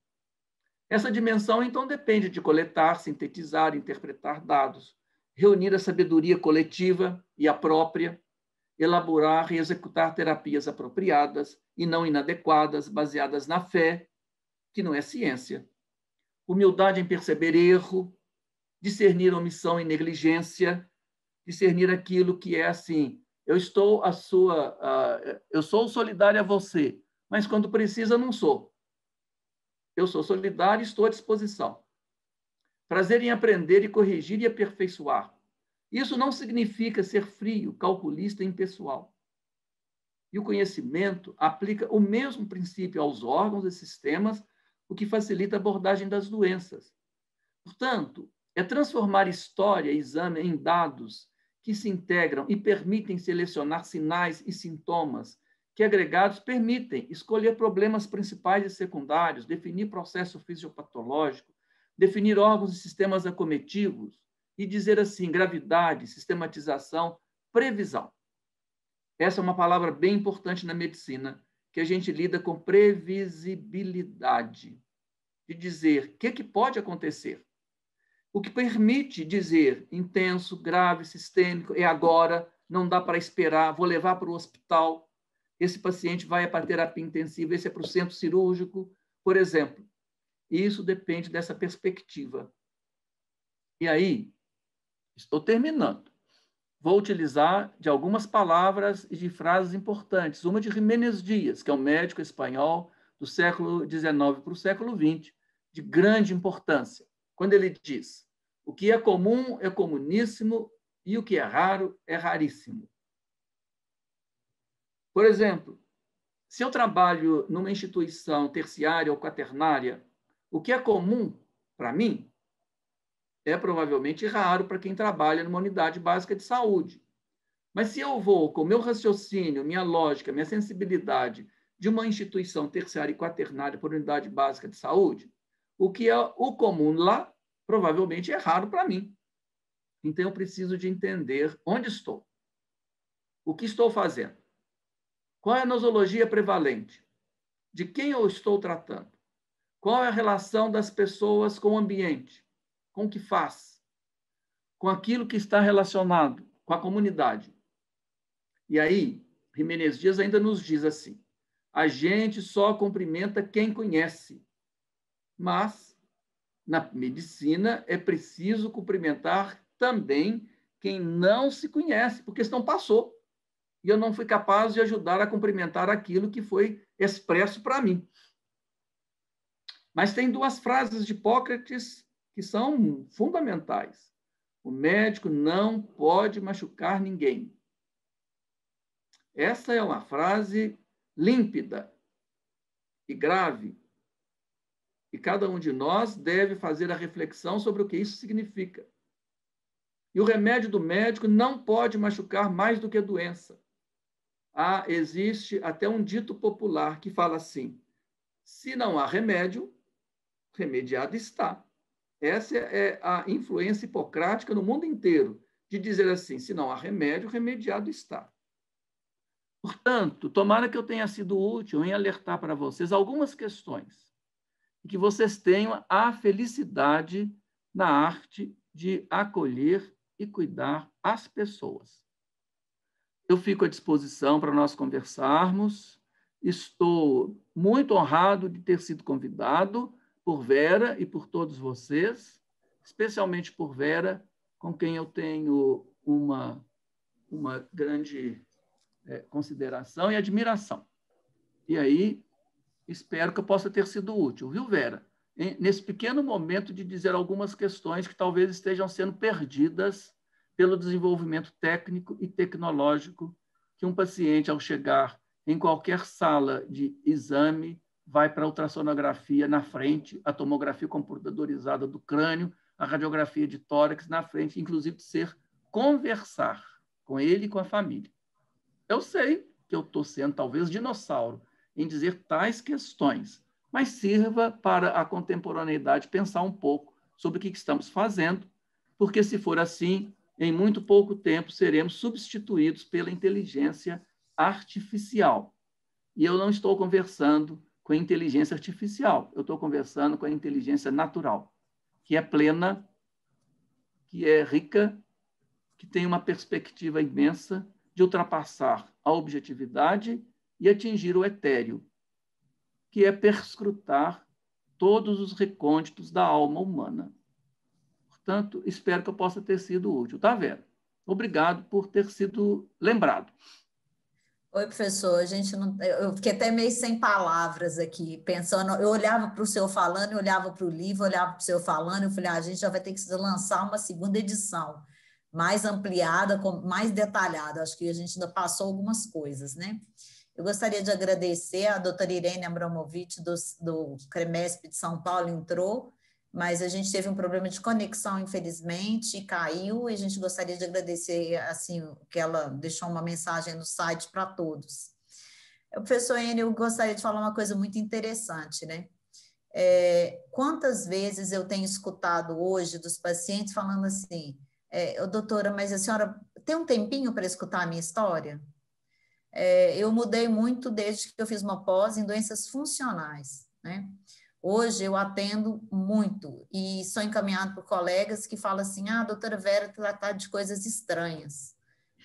Essa dimensão, então, depende de coletar, sintetizar, interpretar dados, reunir a sabedoria coletiva e a própria, elaborar e executar terapias apropriadas e não inadequadas, baseadas na fé, que não é ciência. Humildade em perceber erro, discernir omissão e negligência, discernir aquilo que é assim, eu sou solidário a você, mas quando precisa não sou. Eu sou solidário e estou à disposição. Prazer em aprender e corrigir e aperfeiçoar. Isso não significa ser frio, calculista e impessoal. E o conhecimento aplica o mesmo princípio aos órgãos e sistemas, o que facilita a abordagem das doenças. Portanto, é transformar história e exame em dados que se integram e permitem selecionar sinais e sintomas que, agregados, permitem escolher problemas principais e secundários, definir processo fisiopatológico, definir órgãos e sistemas acometidos e dizer assim, gravidade, sistematização, previsão. Essa é uma palavra bem importante na medicina, que a gente lida com previsibilidade, de dizer o que pode acontecer. O que permite dizer intenso, grave, sistêmico, é agora, não dá para esperar, vou levar para o hospital, esse paciente vai para a terapia intensiva, esse é para o centro cirúrgico, por exemplo. Isso depende dessa perspectiva. E aí, estou terminando. Vou utilizar de algumas palavras e de frases importantes. Uma de Jiménez Dias, que é um médico espanhol do século XIX para o século XX, de grande importância, quando ele diz: o que é comum é comuníssimo e o que é raro é raríssimo. Por exemplo, se eu trabalho numa instituição terciária ou quaternária, o que é comum para mim é provavelmente raro para quem trabalha numa unidade básica de saúde. Mas se eu vou com o meu raciocínio, minha lógica, minha sensibilidade de uma instituição terciária e quaternária por unidade básica de saúde, o que é o comum lá provavelmente é raro para mim. Então eu preciso de entender onde estou, o que estou fazendo, qual é a nosologia prevalente, de quem eu estou tratando, Qual é a relação das pessoas com o ambiente, com o que faz, com aquilo que está relacionado com a comunidade? E aí, Jimenez Dias ainda nos diz assim: a gente só cumprimenta quem conhece, mas na medicina é preciso cumprimentar também quem não se conhece, porque senão passou. E eu não fui capaz de ajudar a cumprimentar aquilo que foi expresso para mim. Mas tem duas frases de Hipócrates que são fundamentais. O médico não pode machucar ninguém. Essa é uma frase límpida e grave. E cada um de nós deve fazer a reflexão sobre o que isso significa. E o remédio do médico não pode machucar mais do que a doença. Existe até um dito popular que fala assim: se não há remédio, remediado está. Essa é a influência hipocrática no mundo inteiro, de dizer assim: se não há remédio, remediado está. Portanto, tomara que eu tenha sido útil em alertar para vocês algumas questões e que vocês tenham a felicidade na arte de acolher e cuidar as pessoas. Eu fico à disposição para nós conversarmos. Estou muito honrado de ter sido convidado por Vera e por todos vocês, especialmente por Vera, com quem eu tenho uma grande consideração e admiração. E aí, espero que eu possa ter sido útil, viu, Vera? Nesse pequeno momento de dizer algumas questões que talvez estejam sendo perdidas pelo desenvolvimento técnico e tecnológico que um paciente, ao chegar em qualquer sala de exame, vai para a ultrassonografia na frente, a tomografia computadorizada do crânio, a radiografia de tórax na frente, inclusive de conversar com ele e com a família. Eu sei que eu estou sendo talvez dinossauro em dizer tais questões, mas sirva para a contemporaneidade pensar um pouco sobre o que estamos fazendo, porque se for assim, em muito pouco tempo seremos substituídos pela inteligência artificial. E eu não estou conversando com a inteligência artificial, eu estou conversando com a inteligência natural, que é plena, que é rica, que tem uma perspectiva imensa de ultrapassar a objetividade e atingir o etéreo, que é perscrutar todos os recônditos da alma humana. Portanto, espero que eu possa ter sido útil. Tá, Vera? Obrigado por ter sido lembrado. Oi, professor. A gente não, eu fiquei até meio sem palavras aqui, pensando. Eu olhava para o senhor falando, eu olhava para o livro, olhava para o senhor falando, eu falei: a gente já vai ter que lançar uma segunda edição, mais ampliada, mais detalhada. Acho que a gente ainda passou algumas coisas, né? Eu gostaria de agradecer a doutora Irene Abramovich, do CREMESP de São Paulo, entrou, mas a gente teve um problema de conexão, infelizmente, e caiu, e a gente gostaria de agradecer, assim, que ela deixou uma mensagem no site para todos. Professor Enio, eu gostaria de falar uma coisa muito interessante, né? Quantas vezes eu tenho escutado hoje dos pacientes falando assim: doutora, mas a senhora tem um tempinho para escutar a minha história? Eu mudei muito desde que eu fiz uma pós em doenças funcionais, né? Hoje eu atendo muito e sou encaminhado por colegas que falam assim: a doutora Vera trata de coisas estranhas.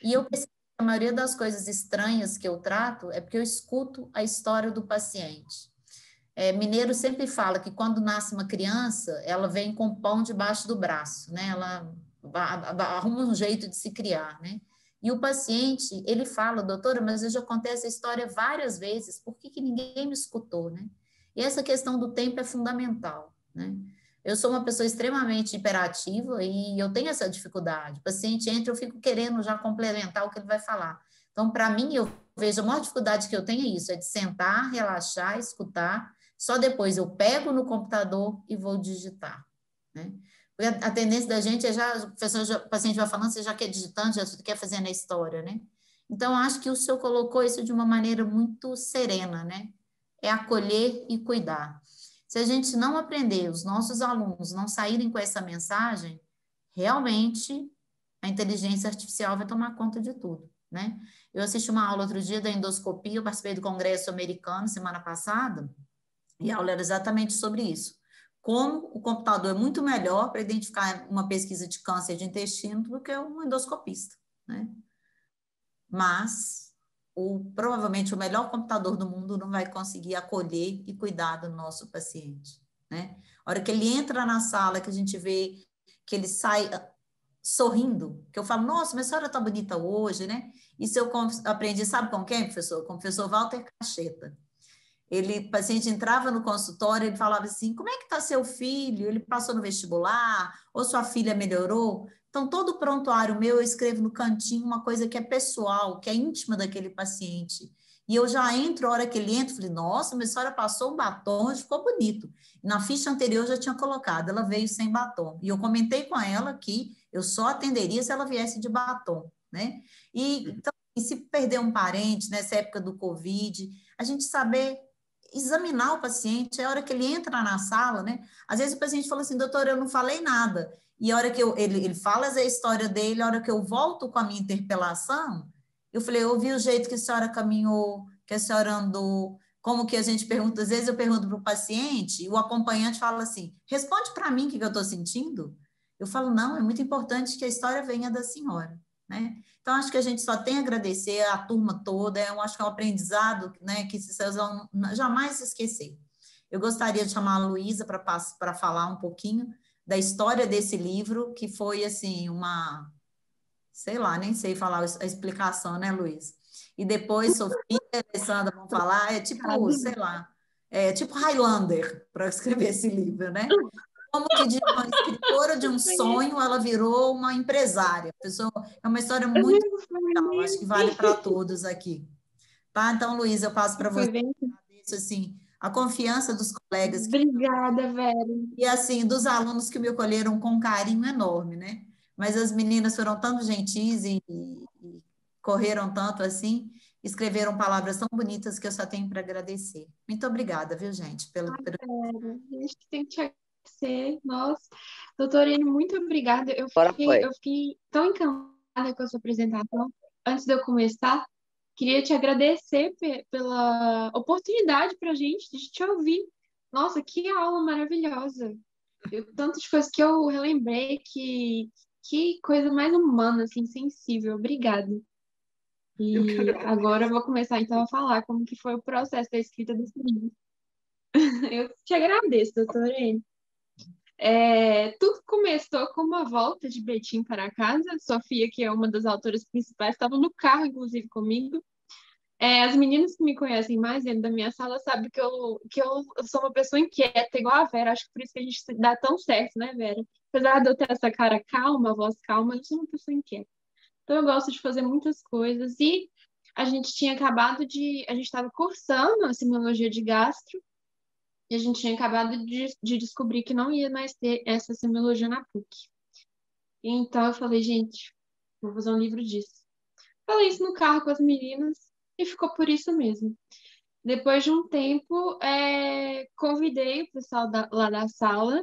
E eu percebo que a maioria das coisas estranhas que eu trato é porque eu escuto a história do paciente. Mineiro sempre fala que quando nasce uma criança, ela vem com pão debaixo do braço, né? Ela arruma um jeito de se criar, né? E o paciente, ele fala: doutora, mas eu já contei essa história várias vezes, por que ninguém me escutou, né? E essa questão do tempo é fundamental, né? Eu sou uma pessoa extremamente hiperativa e eu tenho essa dificuldade. O paciente entra, eu fico querendo já complementar o que ele vai falar. Então, para mim, eu vejo a maior dificuldade que eu tenho é isso, é de sentar, relaxar, escutar, só depois eu pego no computador e vou digitar, né? Porque a tendência da gente é o paciente vai falando, você já quer digitando, já quer fazendo a história, né? Então, acho que o senhor colocou isso de uma maneira muito serena, né? É acolher e cuidar. Se a gente não aprender, os nossos alunos não saírem com essa mensagem, realmente a inteligência artificial vai tomar conta de tudo, né? Eu assisti uma aula outro dia da endoscopia, eu participei do Congresso Americano semana passada, E a aula era exatamente sobre isso. Como o computador é muito melhor para identificar uma pesquisa de câncer de intestino do que um endoscopista, né? Mas provavelmente o melhor computador do mundo não vai conseguir acolher e cuidar do nosso paciente, né? A hora que ele entra na sala, que a gente vê que ele sai sorrindo, que eu falo, nossa, mas a senhora tá bonita hoje, né? Isso eu aprendi, sabe com quem, professor? Com o professor Walter Cacheta. O paciente entrava no consultório, ele falava assim, como é que está seu filho? Ele passou no vestibular? Ou sua filha melhorou? Então, todo prontuário meu, eu escrevo no cantinho uma coisa que é pessoal, que é íntima daquele paciente. E eu já entro, a hora que ele entra, falei, nossa, mas a senhora passou um batom, hoje ficou bonito. Na ficha anterior eu já tinha colocado, ela veio sem batom. E eu comentei com ela que eu só atenderia se ela viesse de batom, né? Então, e se perder um parente nessa época do Covid, a gente saber examinar o paciente, é a hora que ele entra na sala, né? Às vezes o paciente fala assim, doutor, eu não falei nada. E a hora que ele fala a história dele, a hora que eu volto com a minha interpelação, eu falei, eu ouvi o jeito que a senhora caminhou, que a senhora andou, como que a gente pergunta, às vezes eu pergunto para o paciente, e o acompanhante fala assim, responde para mim o que eu estou sentindo. Eu falo, não, é muito importante que a história venha da senhora, né? Então, acho que a gente só tem a agradecer a turma toda, eu acho que é um aprendizado, né, que vocês vão jamais esquecer. Eu gostaria de chamar a Luísa para falar um pouquinho da história desse livro, que foi, assim, sei lá, nem sei falar a explicação, né, Luísa? E depois Sofia e Alessandra vão falar, é tipo, sei lá, é tipo Highlander, para escrever esse livro, né? Como que de uma escritora de um sonho ela virou uma empresária. É uma história muito legal, acho que vale para todos aqui. Tá? Então, Luísa, eu passo para você. Agradeço, assim, a confiança dos colegas. Obrigada, Vera. E, assim, dos alunos que me acolheram com um carinho enorme, né? Mas as meninas foram tão gentis e correram tanto assim, escreveram palavras tão bonitas que eu só tenho para agradecer. Muito obrigada, viu, gente? Vera, a gente tem que te agradecer. Nossa, doutora Irene, muito obrigada. Eu fiquei tão encantada com a sua apresentação. Antes de eu começar, queria te agradecer pela oportunidade para a gente de te ouvir. Nossa, que aula maravilhosa. Tantas coisas que eu relembrei, que coisa mais humana, assim, sensível. Obrigada. E agora eu vou começar, então, a falar como que foi o processo da escrita desse livro. Eu te agradeço, doutora Irene. Tudo começou com uma volta de Betim para casa. Sofia, que é uma das autoras principais, estava no carro, inclusive, comigo. As meninas que me conhecem mais dentro da minha sala sabem que eu sou uma pessoa inquieta, igual a Vera. Acho que por isso que a gente se dá tão certo, né, Vera? Apesar de eu ter essa cara calma, a voz calma, eu sou uma pessoa inquieta. Então, eu gosto de fazer muitas coisas. E a gente estava cursando a semiologia de gastro, e a gente tinha acabado de descobrir que não ia mais ter essa semiologia na PUC. Então, eu falei, gente, vou fazer um livro disso. Falei isso no carro com as meninas e ficou por isso mesmo. Depois de um tempo, convidei o pessoal lá da sala.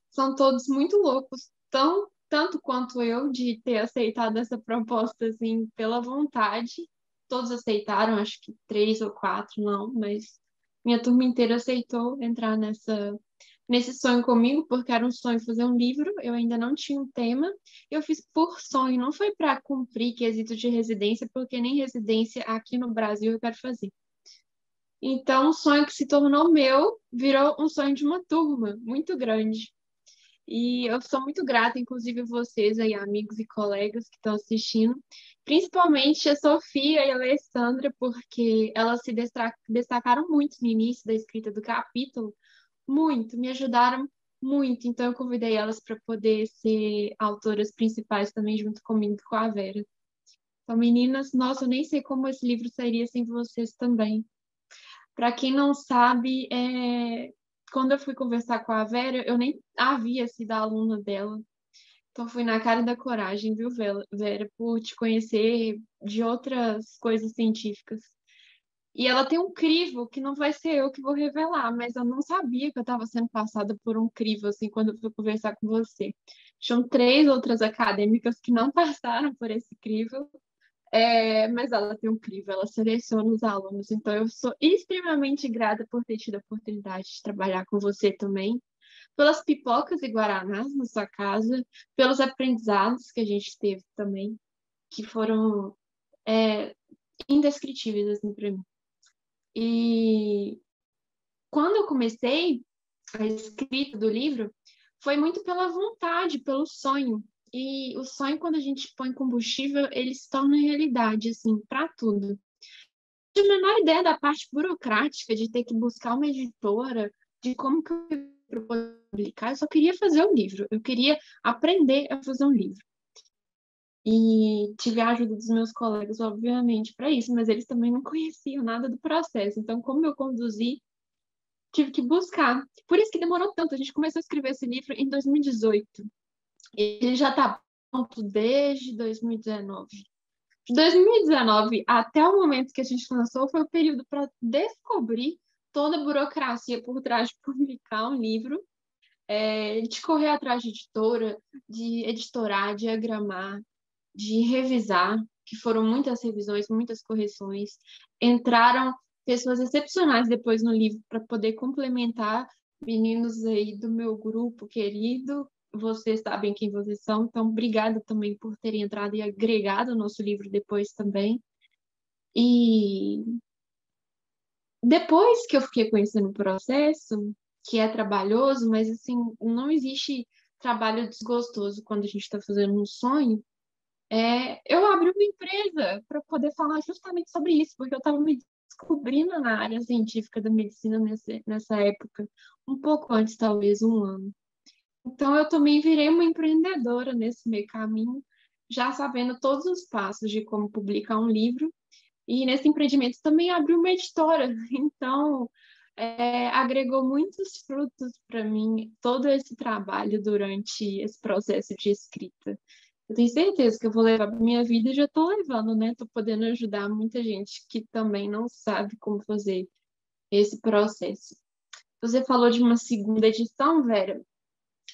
São todos muito loucos, tanto quanto eu, de ter aceitado essa proposta, assim, pela vontade. Todos aceitaram, acho que 3 ou 4 não, mas minha turma inteira aceitou entrar nesse sonho comigo, porque era um sonho fazer um livro, eu ainda não tinha um tema. Eu fiz por sonho, não foi para cumprir quesito de residência, porque nem residência aqui no Brasil eu quero fazer. Então, um sonho que se tornou meu virou um sonho de uma turma muito grande. E eu sou muito grata, inclusive vocês aí, amigos e colegas que estão assistindo, principalmente a Sofia e a Alessandra, porque elas se destacaram muito no início da escrita do capítulo, muito, me ajudaram muito. Então, eu convidei elas para poder ser autoras principais também, junto comigo e com a Vera. Então, meninas, nossa, eu nem sei como esse livro sairia sem vocês também. Para quem não sabe, quando eu fui conversar com a Vera, eu nem havia sido aluna dela. Então, fui na cara da coragem, viu, Vera, por te conhecer de outras coisas científicas. E ela tem um crivo que não vai ser eu que vou revelar, mas eu não sabia que eu estava sendo passada por um crivo, assim, quando eu fui conversar com você. Tinham 3 outras acadêmicas que não passaram por esse crivo. Mas ela tem um crivo, ela seleciona os alunos. Então, eu sou extremamente grata por ter tido a oportunidade de trabalhar com você também, pelas pipocas e guaranás na sua casa, pelos aprendizados que a gente teve também, que foram indescritíveis assim, para mim. E quando eu comecei a escrita do livro, foi muito pela vontade, pelo sonho. E o sonho, quando a gente põe combustível, ele se torna realidade, assim, para tudo. Não tinha a menor ideia da parte burocrática, de ter que buscar uma editora, de como que eu ia publicar. Eu só queria fazer um livro. Eu queria aprender a fazer um livro. E tive a ajuda dos meus colegas, obviamente, para isso, mas eles também não conheciam nada do processo. Então, como eu conduzi, tive que buscar. Por isso que demorou tanto. A gente começou a escrever esse livro em 2018. Ele já está pronto desde 2019. De 2019 até o momento que a gente lançou foi o período para descobrir toda a burocracia por trás de publicar um livro, de correr atrás de editora, de editorar, diagramar, de revisar, que foram muitas revisões, muitas correções. Entraram pessoas excepcionais depois no livro para poder complementar, meninos aí do meu grupo querido, vocês sabem quem vocês são, então obrigada também por terem entrado e agregado o nosso livro depois também. E depois que eu fiquei conhecendo o processo, que é trabalhoso, mas assim, não existe trabalho desgostoso quando a gente está fazendo um sonho, eu abri uma empresa para poder falar justamente sobre isso, porque eu estava me descobrindo na área científica da medicina nessa época, um pouco antes, talvez, um ano. Então, eu também virei uma empreendedora nesse meio caminho, já sabendo todos os passos de como publicar um livro. E nesse empreendimento também abri uma editora. Então, agregou muitos frutos para mim todo esse trabalho durante esse processo de escrita. Eu tenho certeza que eu vou levar para minha vida e já estou levando, né? Estou podendo ajudar muita gente que também não sabe como fazer esse processo. Você falou de uma segunda edição, Vera.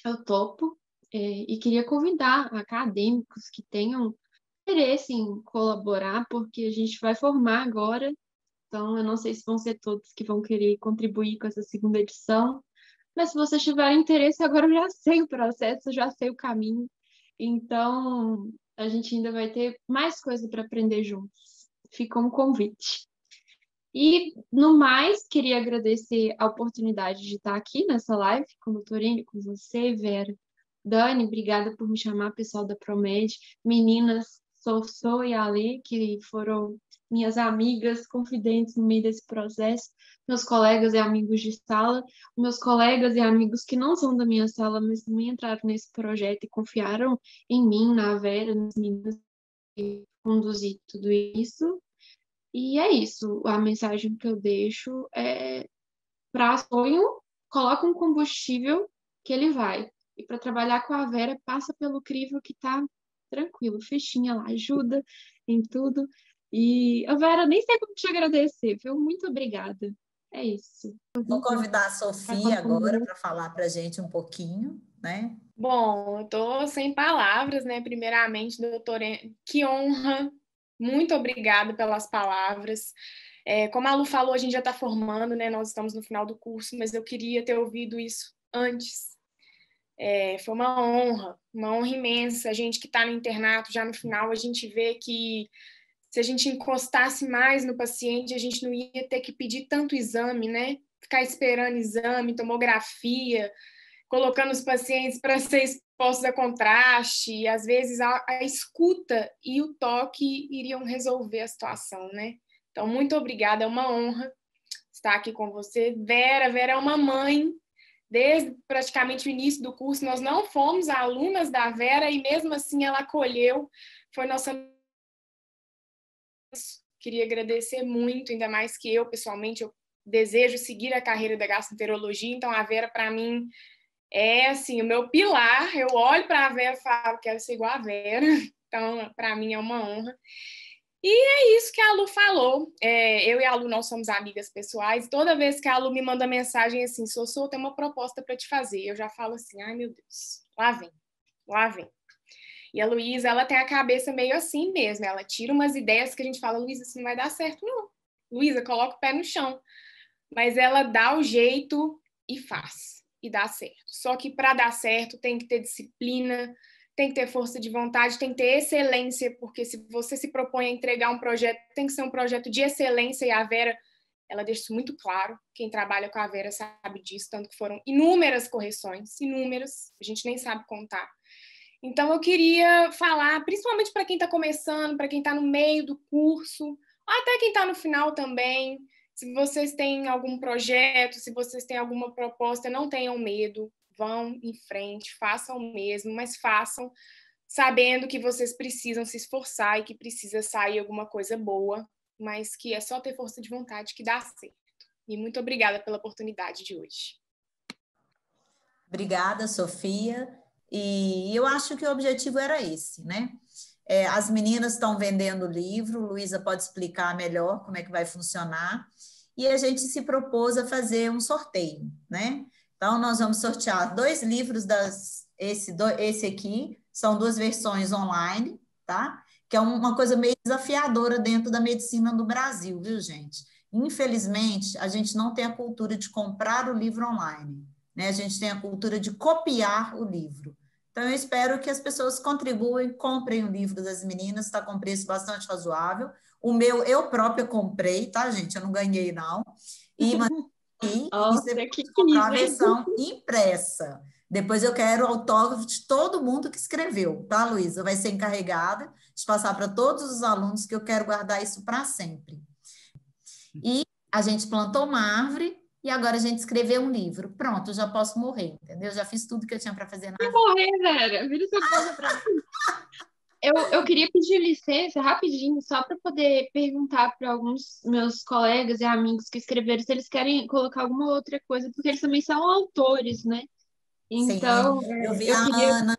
Eu topo, e queria convidar acadêmicos que tenham interesse em colaborar, porque a gente vai formar agora, então eu não sei se vão ser todos que vão querer contribuir com essa segunda edição, mas se vocês tiverem interesse, agora eu já sei o processo, já sei o caminho, então a gente ainda vai ter mais coisa para aprender juntos. Fica um convite. E, no mais, queria agradecer a oportunidade de estar aqui nessa live com o doutor Enio, com você, Vera. Dani, obrigada por me chamar, pessoal da Promed. Meninas, Sossô e Ale, que foram minhas amigas, confidentes no meio desse processo. Meus colegas e amigos de sala. Meus colegas e amigos que não são da minha sala, mas também entraram nesse projeto e confiaram em mim, na Vera, nas meninas que conduzir tudo isso. E é isso, a mensagem que eu deixo é para sonho, coloca um combustível que ele vai. E para trabalhar com a Vera, passa pelo crivo que tá tranquilo, fichinha lá, ajuda em tudo. E a Vera, nem sei como te agradecer, viu? Muito obrigada. É isso. Vou convidar a Sofia agora para falar para a gente um pouquinho, né? Bom, eu estou sem palavras, né? Primeiramente, doutora, que honra. Muito obrigada pelas palavras. Como a Lu falou, a gente já está formando, né? Nós estamos no final do curso, mas eu queria ter ouvido isso antes. Foi uma honra imensa. A gente que está no internato, já no final, a gente vê que se a gente encostasse mais no paciente, a gente não ia ter que pedir tanto exame, né? Ficar esperando exame, tomografia, colocando os pacientes para ser expostos a contraste, e às vezes a escuta e o toque iriam resolver a situação, né? Então, muito obrigada, é uma honra estar aqui com você. Vera é uma mãe, desde praticamente o início do curso, nós não fomos alunas da Vera, e mesmo assim ela acolheu, foi nossa... Queria agradecer muito, ainda mais que eu, pessoalmente, eu desejo seguir a carreira da gastroenterologia, então a Vera, para mim, assim, o meu pilar. Eu olho para a Vera e falo, quero ser igual a Vera. Então, para mim é uma honra. E é isso que a Lu falou. Eu e a Lu, nós somos amigas pessoais. Toda vez que a Lu me manda mensagem assim, Sossô, tem uma proposta para te fazer, eu já falo assim, ai meu Deus, lá vem. E a Luísa, ela tem a cabeça meio assim mesmo, ela tira umas ideias que a gente fala, Luísa, isso não vai dar certo, não. Luísa, coloca o pé no chão. Mas ela dá o jeito e faz, e dá certo. Só que para dar certo tem que ter disciplina, tem que ter força de vontade, tem que ter excelência, porque se você se propõe a entregar um projeto, tem que ser um projeto de excelência, e a Vera, ela deixa isso muito claro. Quem trabalha com a Vera sabe disso, tanto que foram inúmeras correções, inúmeras, a gente nem sabe contar. Então, eu queria falar, principalmente para quem está começando, para quem está no meio do curso, ou até quem está no final também. Se vocês têm algum projeto, se vocês têm alguma proposta, não tenham medo, vão em frente, façam o mesmo, mas façam sabendo que vocês precisam se esforçar e que precisa sair alguma coisa boa, mas que é só ter força de vontade que dá certo. E muito obrigada pela oportunidade de hoje. Obrigada, Sofia. E eu acho que o objetivo era esse, né? As meninas estão vendendo o livro, Luísa pode explicar melhor como é que vai funcionar, e a gente se propôs a fazer um sorteio, né? Então, nós vamos sortear 2 livros, esse aqui, são 2 versões online, tá? Que é uma coisa meio desafiadora dentro da medicina do Brasil, viu, gente? Infelizmente, a gente não tem a cultura de comprar o livro online, né? A gente tem a cultura de copiar o livro. Então, eu espero que as pessoas contribuem, comprem o livro das meninas, está com preço bastante razoável. O meu, eu própria comprei, tá, gente? Eu não ganhei, não. E você pode comprar a versão impressa. Depois eu quero o autógrafo de todo mundo que escreveu, tá, Luísa? Vai ser encarregada de passar para todos os alunos, que eu quero guardar isso para sempre. E a gente plantou uma árvore, e agora a gente escreveu um livro. Pronto, eu já posso morrer, entendeu? Já fiz tudo que eu tinha para fazer na vida. Morrer, Vera. Vira sua coisa para mim. Eu queria pedir licença rapidinho, só para poder perguntar para alguns meus colegas e amigos que escreveram se eles querem colocar alguma outra coisa, porque eles também são autores, né? Então, Sim, eu vi eu queria.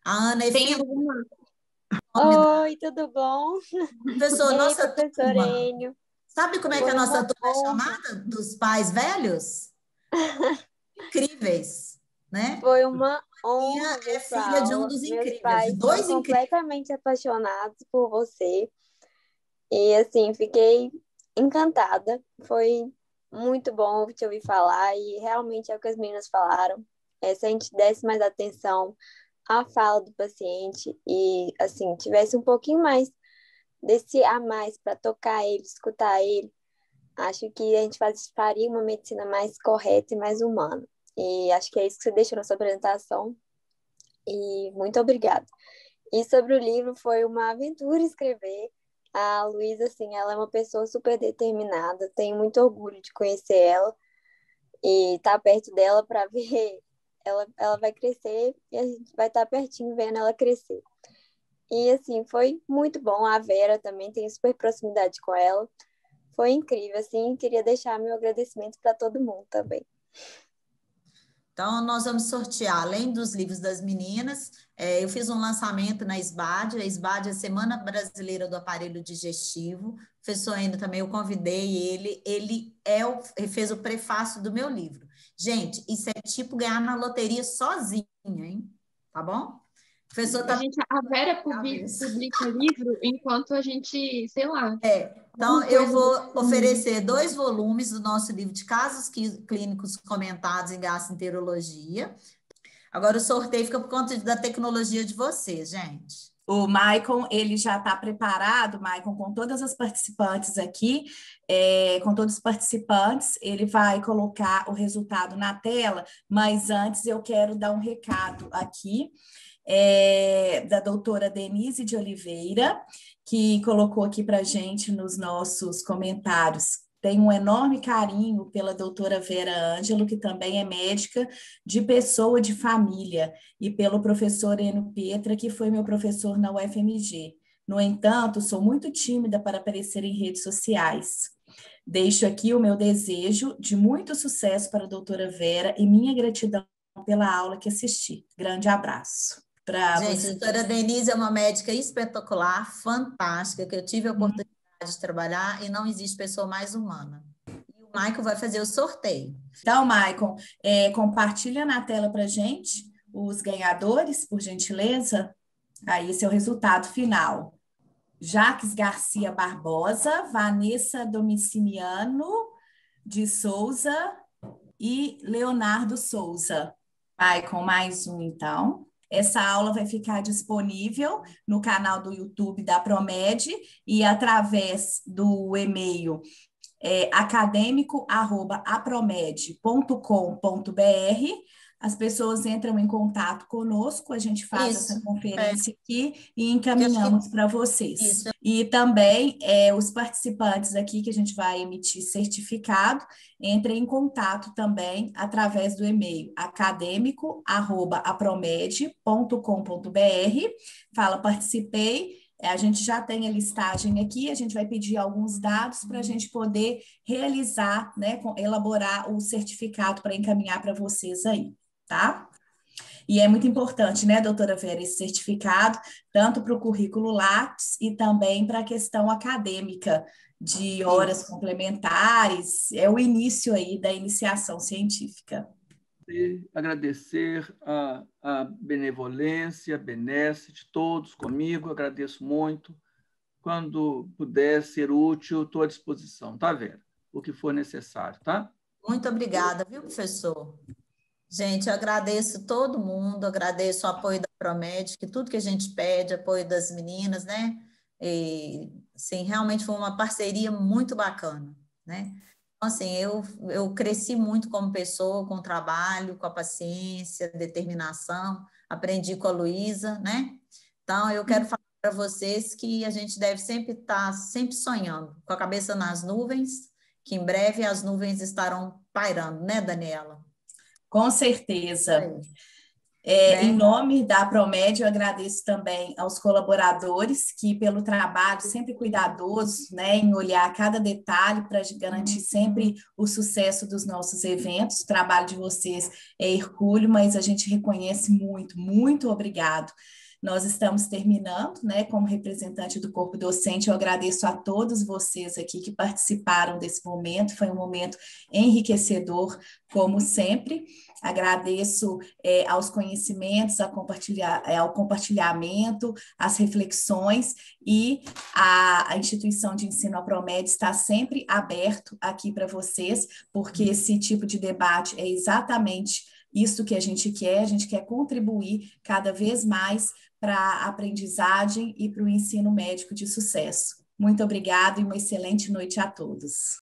A Ana é Tem filha. alguma. Oi, tudo bom? Professor, Ei, nossa professor turma. Enio. Sabe como é que Foi a nossa uma turma é honra. chamada? Dos pais velhos? Incríveis, né? Foi uma Minha honra ver é sua filha de um aula. dos Meus incríveis, de pais são 2 incríveis. completamente apaixonados por você. E assim, fiquei encantada. Foi muito bom te ouvir falar e realmente é o que as meninas falaram. Se a gente desse mais atenção à fala do paciente e assim, tivesse um pouquinho mais desse a mais para tocar ele, escutar ele, acho que a gente faria uma medicina mais correta e mais humana. E acho que é isso que você deixou na sua apresentação. E muito obrigada. E sobre o livro, foi uma aventura escrever. A Luísa, assim, ela é uma pessoa super determinada. Tenho muito orgulho de conhecer ela e estar perto dela para ver. Ela vai crescer e a gente vai estar pertinho vendo ela crescer. E, assim, foi muito bom. A Vera também tem super proximidade com ela. Foi incrível, assim. Queria deixar meu agradecimento para todo mundo também. Então, nós vamos sortear, além dos livros das meninas, eu fiz um lançamento na SBAD, a SBAD é a Semana Brasileira do Aparelho Digestivo. O professor Enio também, eu convidei ele fez o prefácio do meu livro. Gente, isso é tipo ganhar na loteria sozinha, hein? Tá bom? O professor tá... A Vera publica livro enquanto a gente, sei lá. Então, eu vou oferecer 2 volumes do nosso livro de casos clínicos comentados em gastroenterologia. Agora, o sorteio fica por conta da tecnologia de vocês, gente. O Maicon, ele já está preparado, Maicon, com todas as participantes aqui, com todos os participantes, ele vai colocar o resultado na tela, mas antes eu quero dar um recado aqui, da doutora Denise de Oliveira, que colocou aqui para a gente nos nossos comentários. Tem um enorme carinho pela doutora Vera Ângelo, que também é médica de pessoa de família, e pelo professor Enio Petra, que foi meu professor na UFMG. No entanto, sou muito tímida para aparecer em redes sociais. Deixo aqui o meu desejo de muito sucesso para a doutora Vera e minha gratidão pela aula que assisti. Grande abraço. Gente, a doutora Denise é uma médica espetacular, fantástica, que eu tive a oportunidade de trabalhar e não existe pessoa mais humana. E o Maicon vai fazer o sorteio. Então, Maicon, compartilha na tela para a gente os ganhadores, por gentileza. Aí, esse é o resultado final. Jaques Garcia Barbosa, Vanessa Domiciliano de Souza e Leonardo Souza. Vai com mais um, então. Essa aula vai ficar disponível no canal do YouTube da Promed e através do e-mail acadêmico@apromed.com.br. As pessoas entram em contato conosco, a gente faz essa conferência aqui e encaminhamos para vocês. Isso. E também os participantes aqui, que a gente vai emitir certificado, entrem em contato também através do e-mail acadêmico@apromed.com.br. Fala, participei. A gente já tem a listagem aqui, a gente vai pedir alguns dados para a gente poder realizar, né, elaborar o certificado para encaminhar para vocês aí, tá? E é muito importante, né, doutora Vera, esse certificado, tanto para o currículo Lattes e também para a questão acadêmica de horas complementares, é o início aí da iniciação científica. E agradecer a benevolência, a benesse de todos comigo, agradeço muito. Quando puder ser útil, estou à disposição, tá, Vera? O que for necessário, tá? Muito obrigada, viu, professor? Gente, eu agradeço todo mundo, agradeço o apoio da Promed, que tudo que a gente pede, apoio das meninas, né? E, sim, realmente foi uma parceria muito bacana, né? Então, assim, eu cresci muito como pessoa, com o trabalho, com a paciência, determinação, aprendi com a Luísa, né? Então, eu quero falar para vocês que a gente deve sempre estar sempre sonhando, com a cabeça nas nuvens, que em breve as nuvens estarão pairando, né, Daniela? Com certeza. Em nome da Promed, eu agradeço também aos colaboradores que, pelo trabalho sempre cuidadoso, né, em olhar cada detalhe para garantir sempre o sucesso dos nossos eventos. O trabalho de vocês é hercúleo, mas a gente reconhece muito, muito obrigado. Nós estamos terminando, né, como representante do corpo docente, eu agradeço a todos vocês aqui que participaram desse momento, foi um momento enriquecedor, como sempre. Agradeço aos conhecimentos, ao compartilhamento, às reflexões, e a instituição de ensino Apromed está sempre aberto aqui para vocês, porque esse tipo de debate é exatamente isso que a gente quer contribuir cada vez mais para a aprendizagem e para o ensino médico de sucesso. Muito obrigada e uma excelente noite a todos.